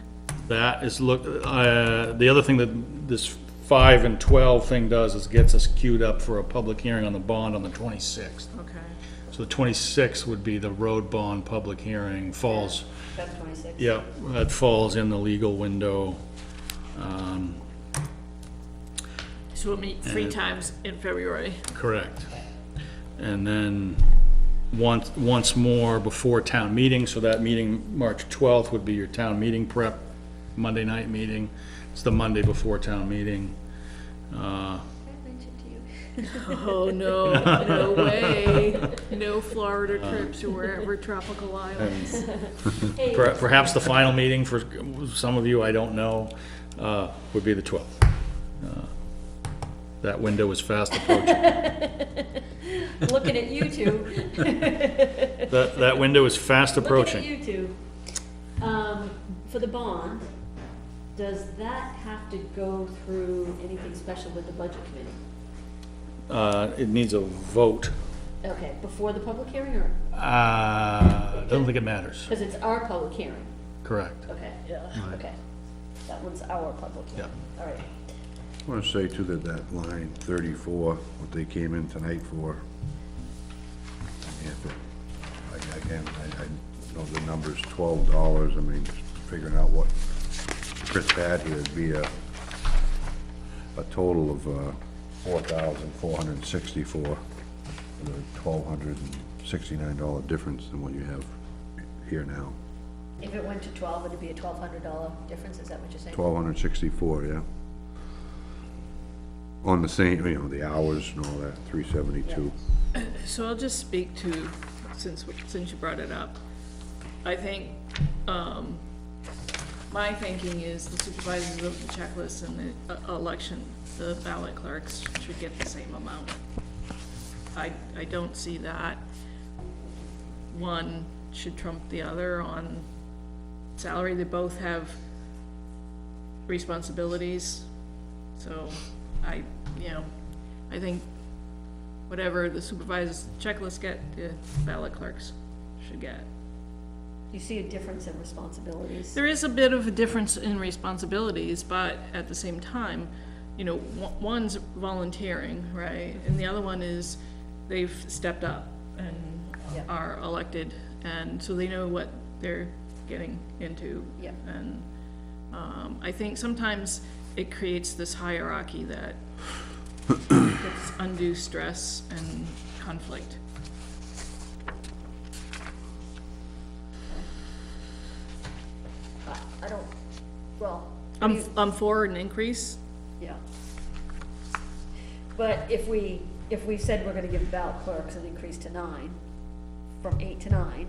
That is, the other thing that this 5 and 12 thing does is gets us queued up for a public hearing on the bond on the 26th. Okay. So the 26th would be the road bond public hearing, falls, That's 26. yeah, that falls in the legal window. So we'll meet 3 And- times in February. Correct. And then once more before town meeting, so that meeting, March 12th, would be your town meeting prep, Monday night meeting. It's the Monday before town meeting. I mentioned to you. Oh, no, no way. No Florida trips or wherever tropical islands. Hey, Perhaps the final meeting for some of you, I don't know, would be the 12th. That window is fast approaching. looking at you two. That window is fast approaching. Looking at you two. For the bond, does that have to go through anything special with the budget committee? It needs a vote. Okay, before the public hearing, or, I don't think it matters. because it's our public hearing? Correct. Okay, okay. That one's our public hearing. All right. I want to say too that line 34, what they came in tonight for, again, I know the number's $12, I mean, just figuring out what Chris had here would be a total of $4,464, with a $1,269 difference than what you have here now. If it went to 12, it'd be a $1,200 difference, is that what you're saying? 1,264, yeah. On the same, you know, the hours and all that, 372. So I'll just speak to, since you brought it up, I think, my thinking is the supervisors of the checklist and the election, the ballot clerks should get the same amount. I don't see that one should trump the other on salary. They both have responsibilities, so I think whatever the supervisors checklist get, the ballot clerks should get. Do you see a difference in responsibilities? There is a bit of a difference in responsibilities, but at the same time, one's volunteering, right? And the other one is they've stepped up and are elected, and so they know what they're getting into. Yep. And I think sometimes it creates this hierarchy that puts undue stress and conflict. I don't, well. I'm for an increase. Yeah. But if we said we're gonna give ballot clerks an increase to 9, from 8 to 9,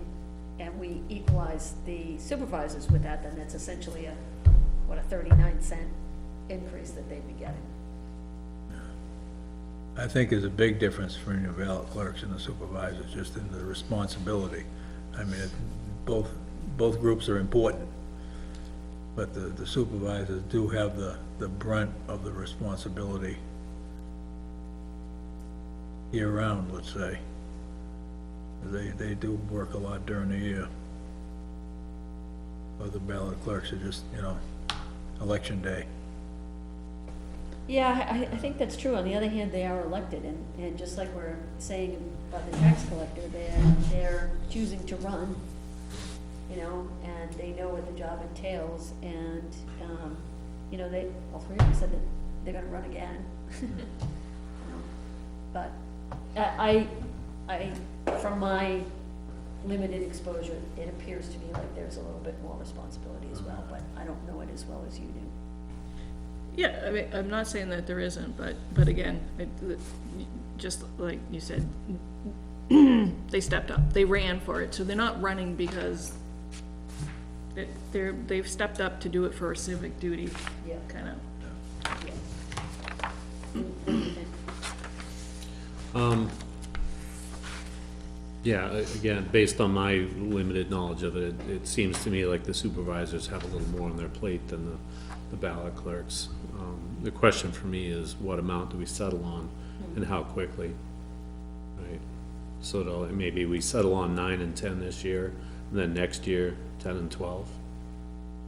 and we equalize the supervisors with that, then that's essentially a 39-cent increase that they'd be getting. I think there's a big difference between the ballot clerks and the supervisors, just in the responsibility. I mean, both groups are important, but the supervisors do have the brunt of the responsibility year-round, let's say. They do work a lot during the year. Other ballot clerks are just, election day. Yeah, I think that's true. On the other hand, they are elected, and just like we're saying about the tax collector, they're choosing to run you know, and they know what the job entails, and, you know, all three of them said that they're gonna run again. You know, but from my limited exposure, it appears to me like there's a little bit more responsibility as well, but I don't know it as well as you do. Yeah, I mean, I'm not saying that there isn't, but again, just like you said, they stepped up, they ran for it, so they're not running because they've stepped up to do it for a civic duty, Yeah. kind of. Yeah. What do you think? Yeah, again, based on my limited knowledge of it, it seems to me like the supervisors have a little more on their plate than the ballot clerks. The question for me is, what amount do we settle on and how quickly? Right? So maybe we settle on 9 and 10 this year, and then next year, 10 and 12,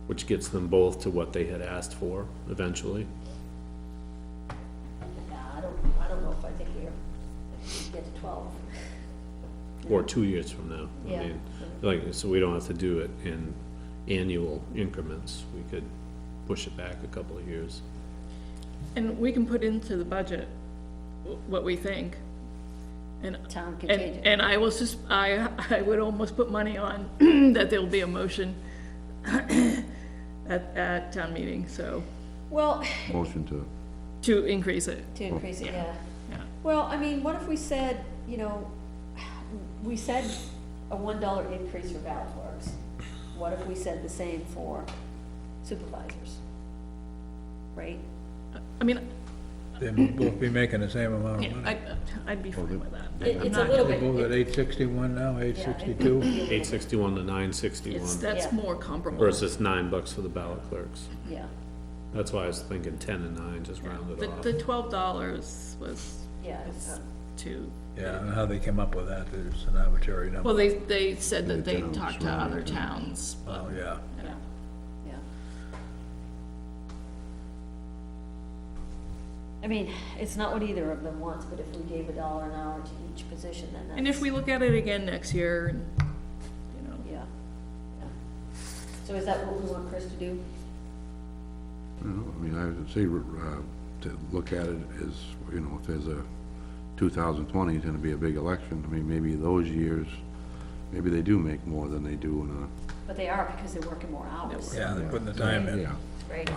which gets them both to what they had asked for eventually. Yeah, I don't know if I think we get to 12. Or 2 years from now. I Yeah. mean, like, so we don't have to do it in annual increments. We could push it back a couple of years. And we can put into the budget what we think. And, Town can change it. and I will just, I would almost put money on that there'll be a motion at town meeting, so, Well, Motion to increase it. to increase it, yeah. Yeah. Well, I mean, what if we said, you know, we said a $1 increase for ballot clerks. What if we said the same for supervisors? Right? I mean, They both be making the same amount yeah, of money. I'd be fine with that. I'm It's a not- little They bit. both at 861 now, 862? 861 to 961 That's Yeah. more comparable. versus $9 for the ballot clerks. Yeah, That's why I was thinking 10 and 9, just round it off. The $12 was yeah. too, Yeah, I don't know how they came up with that, there's an arbitrary number. well, they said that they The towns talked to surrounding other it. towns, but, Oh, yeah. you know. Yeah. I mean, it's not what either of them wants, but if we gave $1 an hour to each position, then that's. And if we look at it again next year, and, you know, Yeah, yeah. So is that what we want Chris to do? I mean, I would say, to look at it as, you know, if there's a 2020 is gonna be a big election, I mean, maybe those years, maybe they do make more than they do in But they are, because they're working more hours. Yeah, they're putting the time a, in. yeah. Right?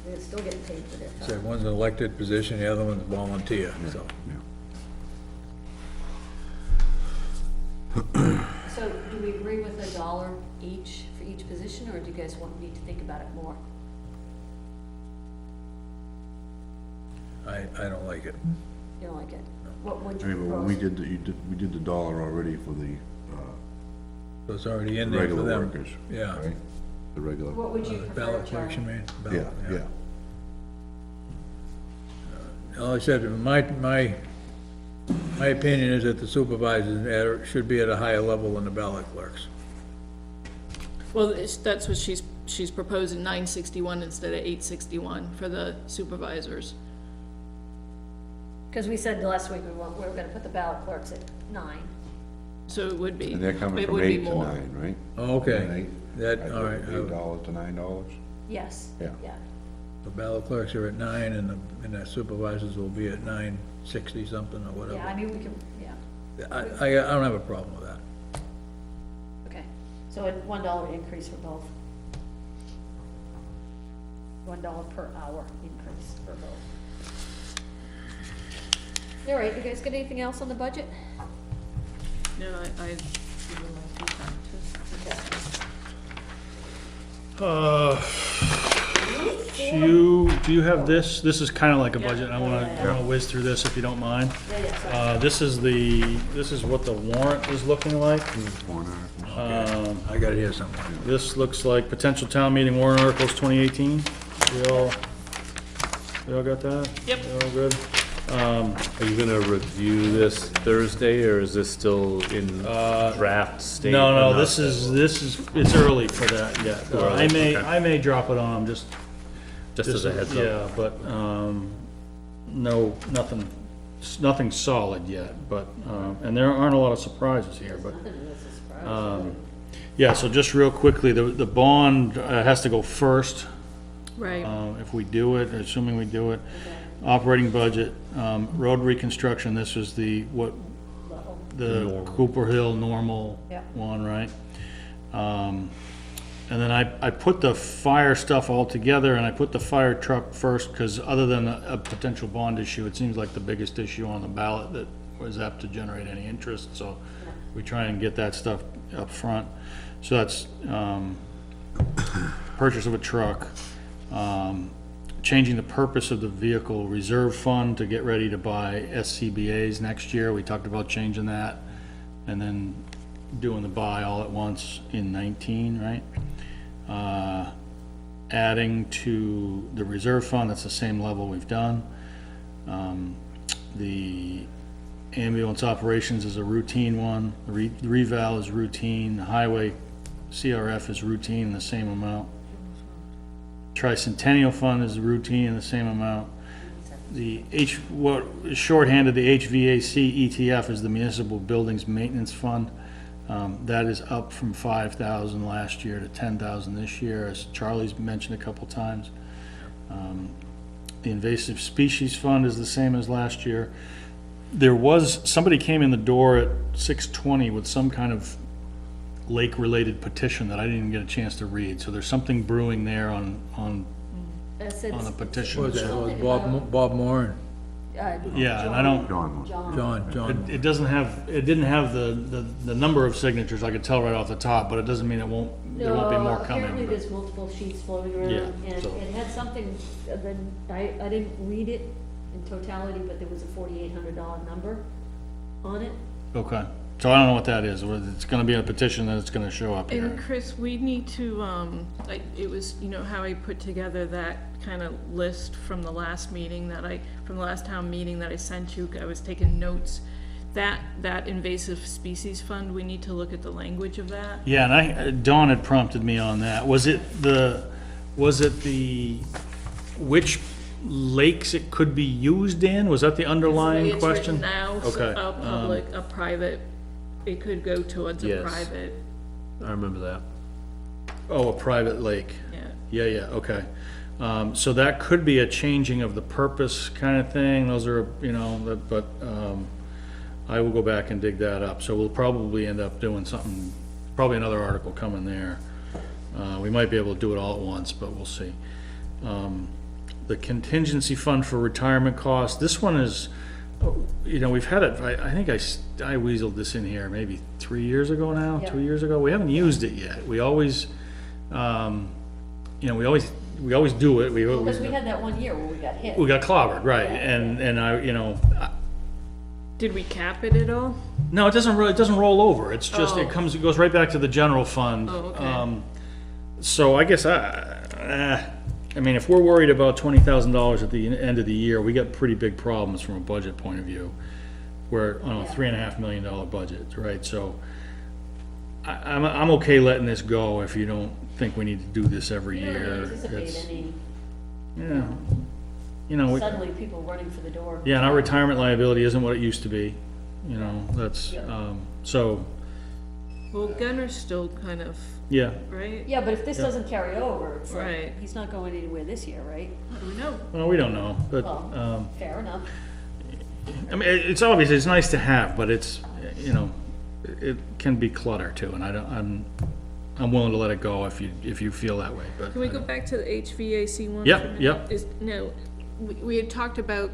They're still getting paid for their So time. one's an elected position, the other one's volunteer, so. Yeah. So do we agree with $1 each for each position, or do you guys need to think about it more? I don't like it. You don't like it? What would I you mean, but when we propose? we did the dollar already for the, So it's already in there for regular them. workers. Yeah. Right? The regular. What would you prefer, Ballot clerks, you Charlie? mean? Yeah, Ballot, yeah. All I said, my opinion is that the supervisors should be at a higher level than the ballot clerks. well, that's what she's proposing, 961 instead of 861 for the supervisors. Because we said last week we were gonna put the ballot clerks at 9. So it would be. And they're coming it from would be 8 to more. 9, right? Oh, okay. Eight. That, I all right. thought $8 to $9. Yes. Yeah. Yeah. The ballot clerks are at 9 and the supervisors will be at 960 something or Yeah, I whatever. mean, we can, yeah, I don't have a problem with that. okay. So a $1 increase for both. $1 per hour increase for both. All right, you guys got anything else on the budget? No, I give you my feedback too. Okay. Do you have this? This is kind of like a budget. I want to whiz through this if you don't mind. Yeah, sorry. This is what the warrant is looking like. Warrant articles. I got it here somewhere. This looks like potential town meeting warrant articles 2018. We all got that? Yep. We all good? Are you gonna review this Thursday, or is this still in draft state? No, this is, it's early for that yet. Early, okay. I may drop it on, just Just as a heads up? Yeah, but, no, nothing solid yet, but, and there aren't a lot of surprises here, but, Nothing is a surprise. Yeah, so just real quickly, the bond has to go first. Right. If we do it, assuming we do it. Operating budget, road reconstruction, this is the Cooper Hill normal Yep. one, right? And then I put the fire stuff all together, and I put the fire truck first, because other than a potential bond issue, it seems like the biggest issue on the ballot that was apt to generate any interest, so we try and get that stuff up front. So that's, purchase of a truck, changing the purpose of the vehicle reserve fund to get ready to buy SCBA's next year. We talked about changing that, and then doing the buy all at once in 19, right? Adding to the reserve fund, that's the same level we've done. The ambulance operations is a routine one, the reval is routine, the highway CRF is routine in the same amount. Tricentennial fund is routine in the same amount. The what is shorthanded, the HVAC ETF is the municipal buildings maintenance fund. That is up from 5,000 last year to 10,000 this year, as Charlie's mentioned a couple times. The invasive species fund is the same as last year. There was, somebody came in the door at 6:20 with some kind of lake-related petition that I didn't even get a chance to read, so there's something brewing there on the petition. What was that? It was Bob Moore Yeah, and I don't, and John. it doesn't have, it didn't have the number of signatures, I could tell right off the top, but it doesn't mean there won't be more coming. Apparently but- there's multiple sheets floating around, Yeah, and so- it had something, I didn't read it in totality, but there was a $4,800 number on it. Okay, so I don't know what that is, whether it's gonna be a petition that it's gonna show up And here. Chris, we need to, like, it was, you know, how I put together that kind of list from the last meeting from the last town meeting that I sent you, I was taking notes. That invasive species fund, we need to look at the language of that. Yeah, and Dawn had prompted me on that. Was it the, which lakes it could be used in? Was that the underlying It's written question? now, so Okay, a public, a private, it could go towards a Yes. private, I remember that. Oh, a private lake. yeah. Yeah, okay. So that could be a changing of the purpose kind of thing. Those are, you know, but I will go back and dig that up. So we'll probably end up doing something, probably another article coming there. We might be able to do it all at once, but we'll see. The contingency fund for retirement costs, this one is, you know, we've had it, I think I weaseled this in here maybe 3 years ago now, Yeah. 2 years ago. We haven't used it yet. We always, you know, we always do it. Because we had that one year where we got hit. We got clobbered, right, and I, you know, Did we cap it at all? no, it doesn't really, it doesn't roll over, it's just, Oh. it goes right back to the general fund. Oh, okay. So I guess I mean, if we're worried about $20,000 at the end of the year, we got pretty big problems from a budget point of view. We're on a $3.5 million budget, right, so I'm okay letting this go if you don't think we need to do this every You don't year. anticipate It's- any, Yeah, you know, suddenly people running for the door. yeah, and our retirement liability isn't what it used to be, you know, that's, so, Well, Gunner's still kind of, yeah. right? Yeah, but if this doesn't carry over, it's Right. like, he's not going anywhere this year, right? How do we know? Well, we don't know, but, Well, fair enough. I mean, it's obvious, it's nice to have, but it's, you know, it can be clutter too, and I'm willing to let it go if you feel that way, but. Can we go back to the HVAC one? Yep, for a minute? yep. No, we had talked about,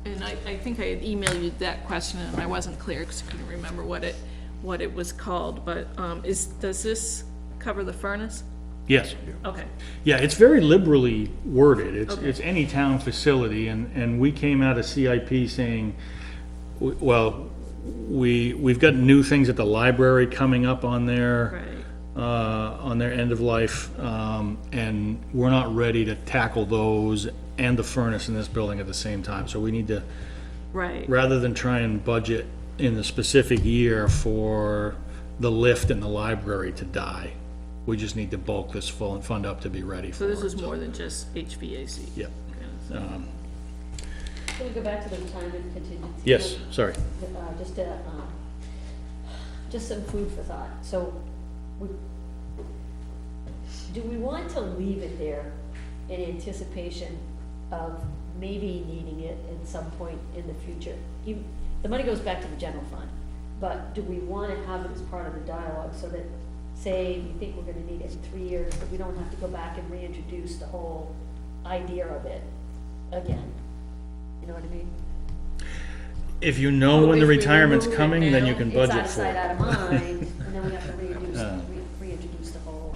and I think I had emailed you that question, and I wasn't clear, because I couldn't remember what it was called, but, does this cover the furnace? Yes, Okay, yeah, it's very liberally worded, Okay. it's any town facility, and we came out of CIP saying, well, we've got new things at the library coming up on their, right. on their end of life, and we're not ready to tackle those and the furnace in this building at the same time, so we need to, Right, rather than try and budget in the specific year for the lift in the library to die, we just need to bulk this full fund up to be ready for so it. this is more than just HVAC? Yep. Can we go back to the retirement contingency? Yes, sorry. Just some food for thought. So, do we want to leave it there in anticipation of maybe needing it at some point in the future? The money goes back to the general fund, but do we want to have it as part of the dialogue so that, say, we think we're gonna need it in 3 years, that we don't have to go back and reintroduce the whole idea of it again? You know what I mean? If you know when the If we retirement's remove it coming, then you now, can It's out budget of for sight, it. out of mind, and then we have to reintroduce the whole.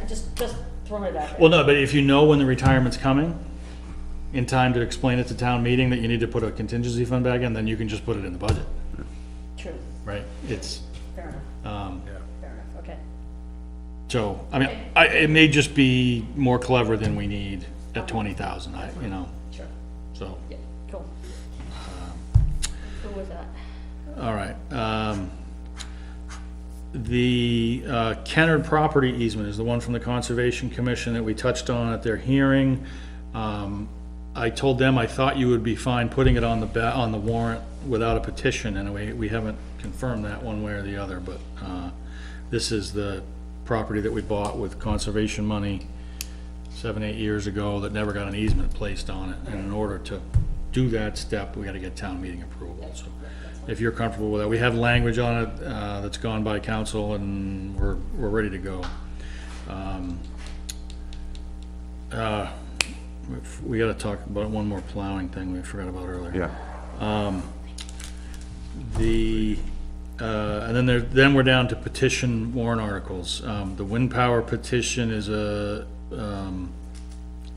Just throwing it out there. Well, no, but if you know when the retirement's coming, in time to explain it to town meeting that you need to put a contingency fund back in, then you can just put it in the budget, True, right? It's, fair enough, fair enough, okay. so, I mean, it may just be more clever than we need at 20,000, you know, Sure, so, yeah, cool. Cool with that. all right. The Kennard property easement is the one from the Conservation Commission that we touched on at their hearing. I told them I thought you would be fine putting it on the warrant without a petition, and we haven't confirmed that one way or the other, but this is the property that we bought with conservation money 7-8 years ago that never got an easement placed on it, and in order to do that step, we gotta get town meeting approval, so. If you're comfortable with that, we have language on it, that's gone by council, and we're ready to go. We gotta talk about one more plowing thing we forgot about earlier. Yeah. And then we're down to petition warrant articles. The wind power petition is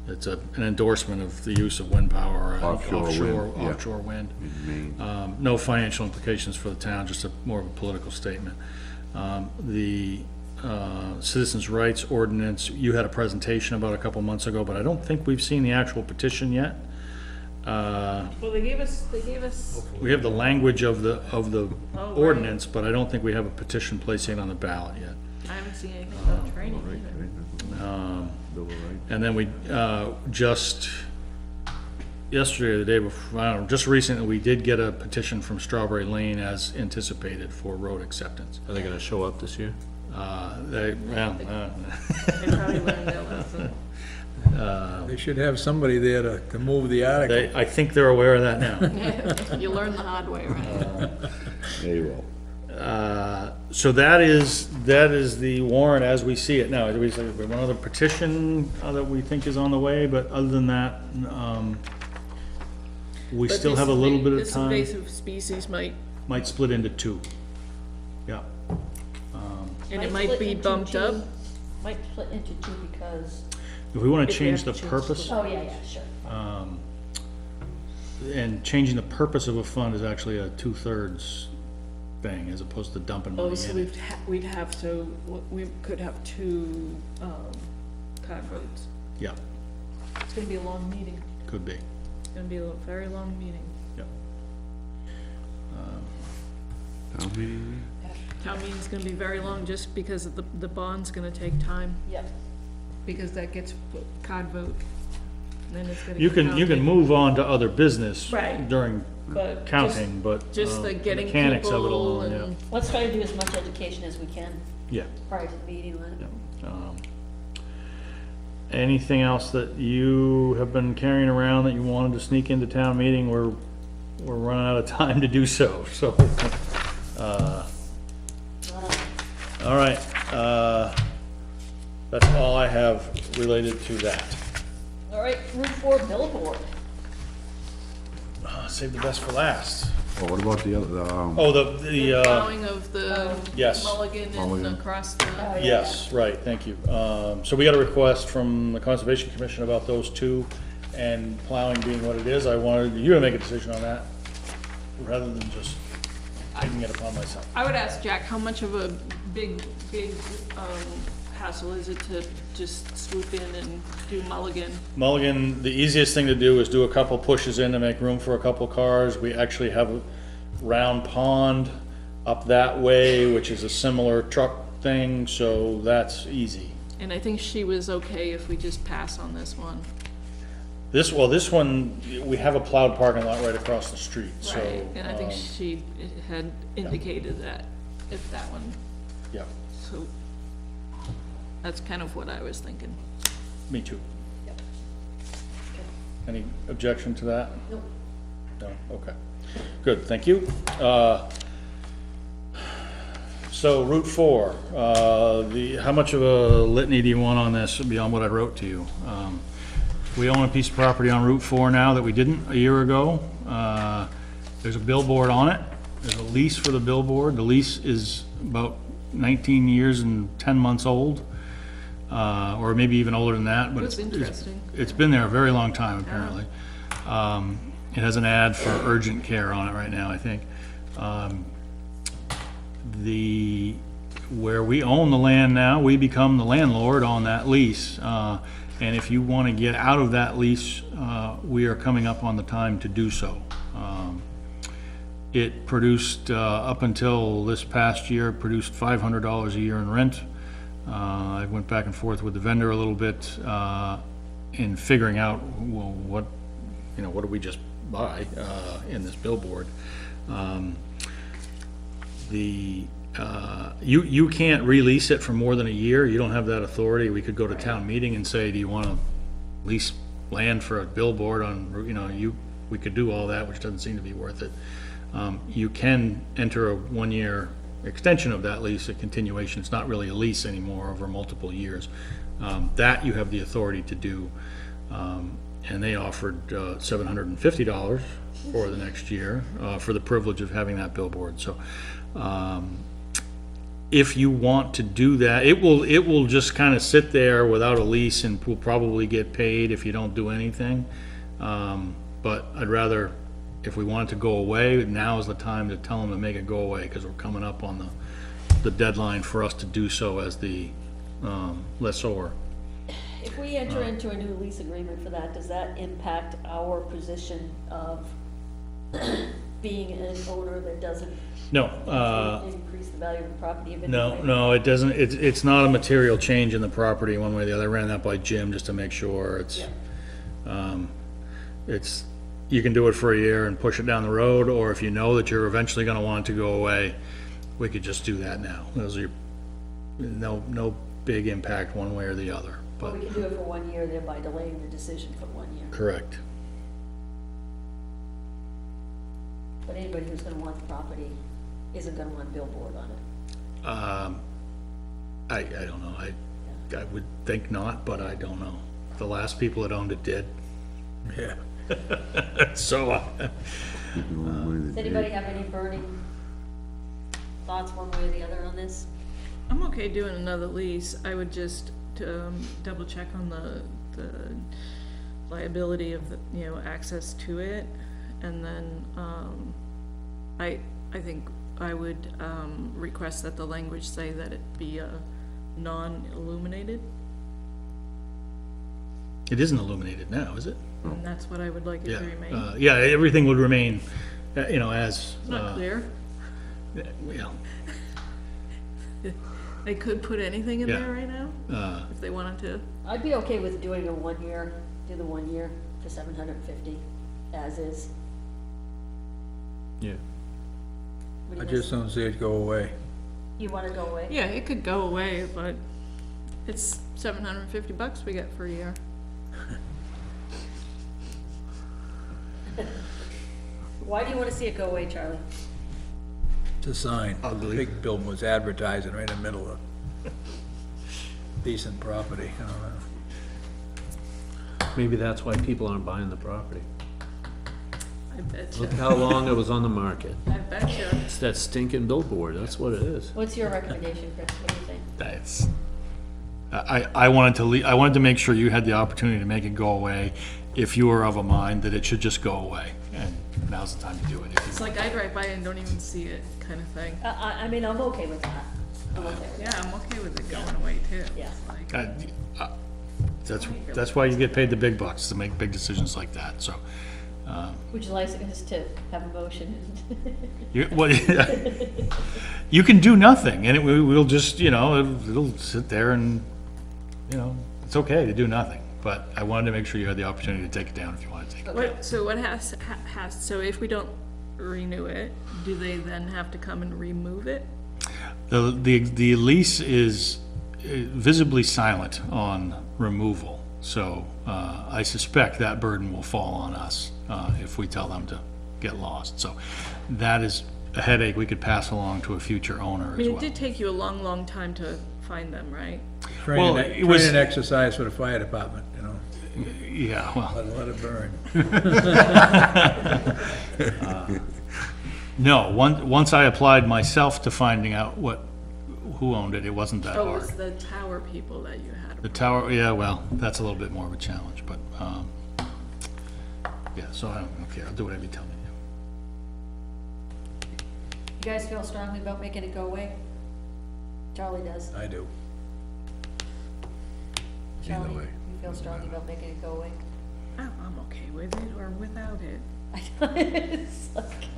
it's an endorsement of the use of wind power, offshore wind. In Maine. No financial implications for the town, just more of a political statement. The citizens' rights ordinance, you had a presentation about a couple months ago, but I don't think we've seen the actual petition yet. Well, they gave us, We have the language of the right. ordinance, but I don't think we have a petition placing it on the ballot yet. I haven't seen anything about training either. Bill of Rights. And then we, just yesterday or the day before, I don't know, just recently, we did get a petition from Strawberry Lane as anticipated for road acceptance. Are they gonna show up this year? They They probably learned their lesson. They should have somebody there to move the article. I think they're aware of that now. You learn the hard way, right? There you go. So that is the warrant as we see it now. We have one other petition that we think is on the way, but other than that, we But still this have a little bit of This time. invasive species Might split into two. Yeah. and it Might might split be into bumped up. two- Might split into two because, If we want to If we change have the to choose purpose, oh, yeah, sure. and changing the purpose of a fund is actually a 2/3 thing, as opposed to dumping money Oh, so in it. we'd have to, we could have two, card votes. Yeah, It's gonna be a long meeting. could be. It's gonna be a very long meeting. Yeah. Town meeting? Town meeting's gonna be very long just because of the bond's gonna take time, Yep. because that gets card vote. Then it's gonna. You get can counted. move on to other business Right. during But counting, but Just the getting mechanics of it people alone, yeah. and, Let's try to do as much education as we can Yeah. prior to the meeting, Lynn. Anything else that you have been carrying around that you wanted to sneak into town meeting? We're running out of time to do so, so. All right, that's all I have related to that. All right, Route 4 billboard. Save the best for last. Oh, what about the other, Oh, the plowing of the Yes. mulligan and Mulligan. across the. Yes, right, thank you. So we got a request from the Conservation Commission about those two, and plowing being what it is, I wanted you to make a decision on that, rather than just taking it upon myself. I would ask Jack, how much of a big hassle is it to just swoop in and do mulligan? Mulligan, the easiest thing to do is do a couple pushes in to make room for a couple cars. We actually have a round pond up that way, which is a similar truck thing, so that's easy. And I think she was okay if we just pass on this one. This one, we have a plowed parking lot right across the street, so. Right, and I think she had indicated that, if that one, Yeah. so That's kind of what I was thinking. Me too. Yep. Any objection to that? Nope. No, okay. Good, thank you. So Route 4, how much of a litany do you want on this beyond what I wrote to you? We own a piece of property on Route 4 now that we didn't a year ago. There's a billboard on it. There's a lease for the billboard. The lease is about 19 years and 10 months old, or maybe even older than that, but That's interesting. it's been there a very long time, apparently. It has an ad for urgent care on it right now, I think. Where we own the land now, we become the landlord on that lease. And if you want to get out of that lease, we are coming up on the time to do so. It produced, up until this past year, produced $500 a year in rent. I went back and forth with the vendor a little bit in figuring out, well, what do we just buy in this billboard? You can't release it for more than a year. You don't have that authority. We could go to town meeting and say, do you want to lease land for a billboard on, we could do all that, which doesn't seem to be worth it. You can enter a 1-year extension of that lease, a continuation. It's not really a lease anymore over multiple years. That you have the authority to do. And they offered $750 for the next year for the privilege of having that billboard. So if you want to do that, it will just kind of sit there without a lease and will probably get paid if you don't do anything. But I'd rather, if we want it to go away, now is the time to tell them to make it go away, because we're coming up on the deadline for us to do so as the lessor. If we enter into a new lease agreement for that, does that impact our position of being an owner that doesn't No, increase the value of the property of any no, way? no, it doesn't, it's not a material change in the property one way or the other. I ran that by Jim just to make sure it's, you can do it for a year and push it down the road, or if you know that you're eventually gonna want it to go away, we could just do that now. Those are, no big impact one way or the other, But but, we can do it for 1 year, thereby delaying the decision for 1 year. correct. But anybody who's gonna want the property isn't gonna want a billboard on it. I don't know, I would think not, but I don't know. The last people that owned it did. Yeah. So, Does anybody have any burning thoughts one way or the other on this? I'm okay doing another lease. I would just double check on the liability of the, access to it. And then, I think I would, request that the language say that it be, non-illuminated. it isn't illuminated now, is it? And that's what I would like it Yeah, to remain. yeah, everything would remain, as. It's not clear. Yeah, They could put anything in Yeah. there right now, if they wanted to. I'd be okay with doing a 1 year, do the 1 year for 750 as is. Yeah. What I do you just guys- don't see it go away. You wanna go away? Yeah, it could go away, but it's $750 we get for a year. Why do you wanna see it go away, Charlie? It's a sign. Ugly. Big building was advertising right in the middle of decent property, I don't know. Maybe that's why people aren't buying the property. I bet Look you. how long it was on the market. I bet you. It's that stinking billboard, that's what it is. What's your recommendation, Chris? What do you think? that's, I wanted to make sure you had the opportunity to make it go away if you were of a mind that it should just go away, and now's the time to do it. If you- It's like I drive by and don't even see it, kind of thing. I mean, I'm okay with that. I'm okay with that. Yeah, I'm okay with it going away too. Yeah. Like, That's why you get paid the big bucks, to make big decisions like that, so. Would you like us to have a motion? You can do nothing, and we'll just, it'll sit there and, it's okay to do nothing, but I wanted to make sure you had the opportunity to take it down if you want to take it. what has, so if we don't renew it, do they then have to come and remove it? The lease is visibly silent on removal. So I suspect that burden will fall on us if we tell them to get lost. So that is a headache we could pass along to a future owner I as mean, it well. did take you a long, long time to find them, right? Well, it was- Training exercise for the fire department, you know, Yeah, well, let it burn. no, once I applied myself to finding out who owned it, it wasn't that Oh, it hard. was the tower people that you had. The tower, yeah, well, that's a little bit more of a challenge, but, yeah, so I don't care, I'll do whatever you tell me. You guys feel strongly about making it go away? Charlie does. I do. Charlie, way. you feel strongly about making it go away? Oh, I'm okay with it or without it. It's like-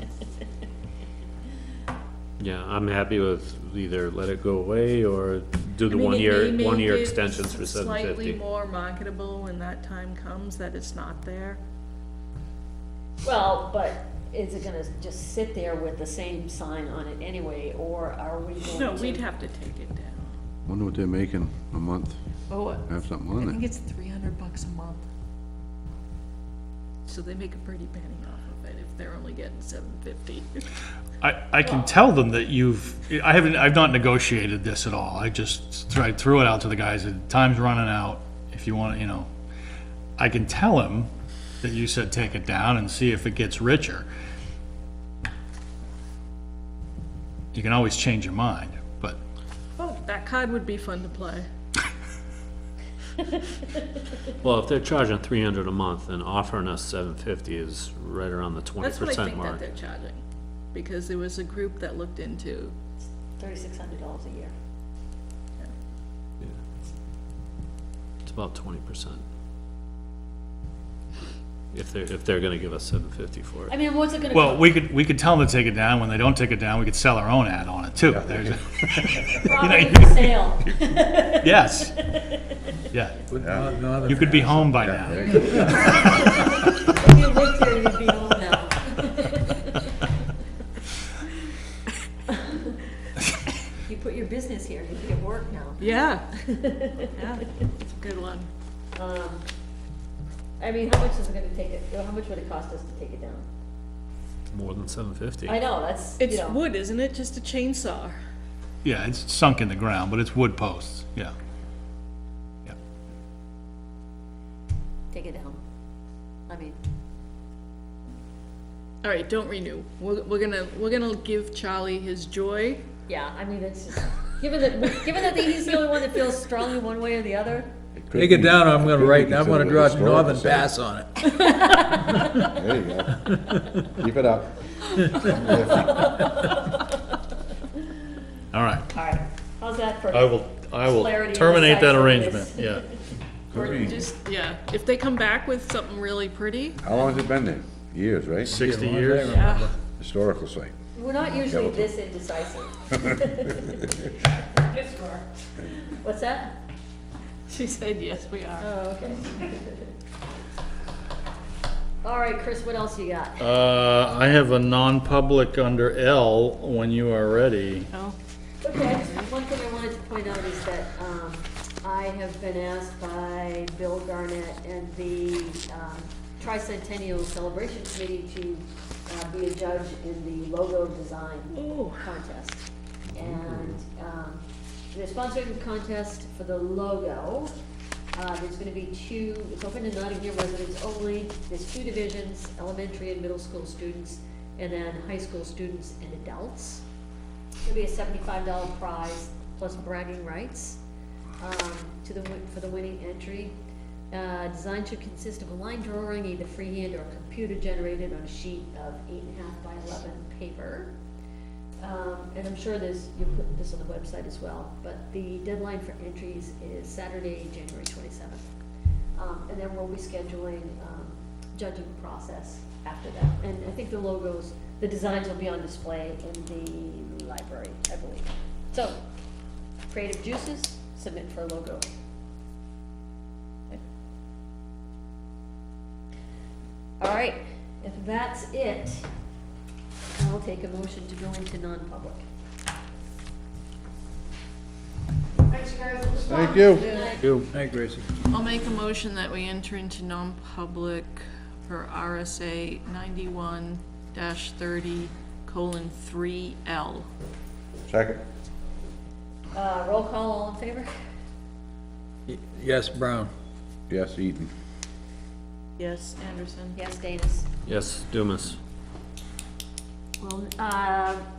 Yeah, I'm happy with either let it go away or do the I mean, it may one year make it extensions for Slightly $750. more marketable when that time comes, that it's not there. Well, but is it gonna just sit there with the same sign on it anyway, or are we going to? No, we'd have to take it down. Wonder what they're making a month, Oh, have something I on think it. it's $300 a month. So they make a pretty penny off of it if they're only getting $750. I can tell them that I've not negotiated this at all. I just threw it out to the guys, time's running out, if you want, I can tell him that you said take it down and see if it gets richer. You can always change your mind, but Oh, that card would be fun to play. Well, if they're charging $300 a month and offering us $750 is right around the That's what I 20% think that mark. they're charging. Because there was a group that looked into, $3,600 a year. It's about 20%. If they're gonna give us $750 for I it. mean, what's it gonna? well, we could tell them to take it down. When they don't take it down, we could sell our own ad on it too. There's Property for sale. yes, yeah. You could be home by now. If you lived here, you'd be home now. You put your business here, you'd be at work now. yeah. Yeah, it's a good one. I mean, how much is it gonna take it, how much would it cost us to take it down? More than $750. I know, that's, you It's know, wood, isn't it? Just a chainsaw. Yeah, it's sunk in the ground, but it's wood posts. Yeah. Yeah. take it down. I mean, All right, don't renew. We're gonna give Charlie his joy. yeah, I mean, it's just, given that he's the only one that feels strongly one way or the other. Take it down, or I'm gonna draw Northern Pass on it. There you go. Keep it up. All right. All right, how's that for? I will Clarity and terminate that decisiveness. arrangement, yeah. Or just, yeah, if they come back with something really pretty, How long has it been there? Years, right? 60 years? yeah. Historical site. We're not usually this indecisive. Yes, we are. What's that? She said, yes, we are. Oh, okay. All right, Chris, what else you got? I have a non-public under L when you are ready. Oh, Okay, one thing I wanted to point out is that, I have been asked by Bill Garnett and the, Tricentennial Celebration Committee to, be a judge in the logo design Ooh. contest. And, they're sponsoring a contest for the logo. There's gonna be it's open to Nottingham residents only. There's 2 divisions, elementary and middle school students, and then high school students and adults. There'll be a $75 prize plus bragging rights, for the winning entry. Design should consist of a line drawing, either freehand or computer generated on a sheet of 8.5 by 11 paper. And I'm sure you'll put this on the website as well, but the deadline for entries is Saturday, January 27th. And then we'll be scheduling, judging process after that. And I think the designs will be on display in the library, I believe. So, creative juices, submit for a logo. Okay. All right, if that's it, I'll take a motion to go into non-public. Thank you. Hey, Gracie. I'll make a motion that we enter into non-public per RSA 91-30:3L. Second. Roll call, all in favor? Yes, Brown. Yes, Eaton. Yes, Anderson. Yes, Danis. Yes, Dumas. Well,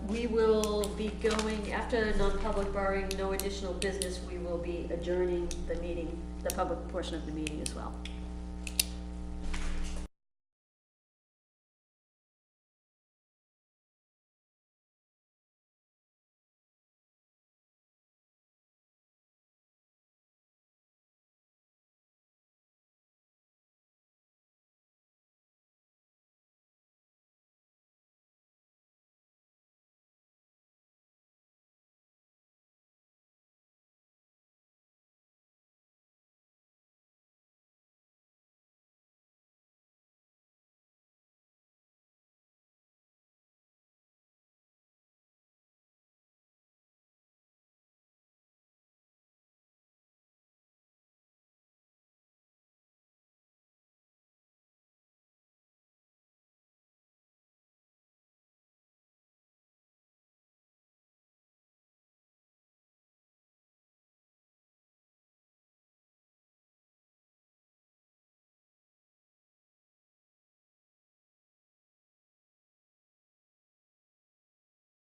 we will be going, after non-public barring no additional business, we will be adjourning the meeting, the public portion of the meeting as well.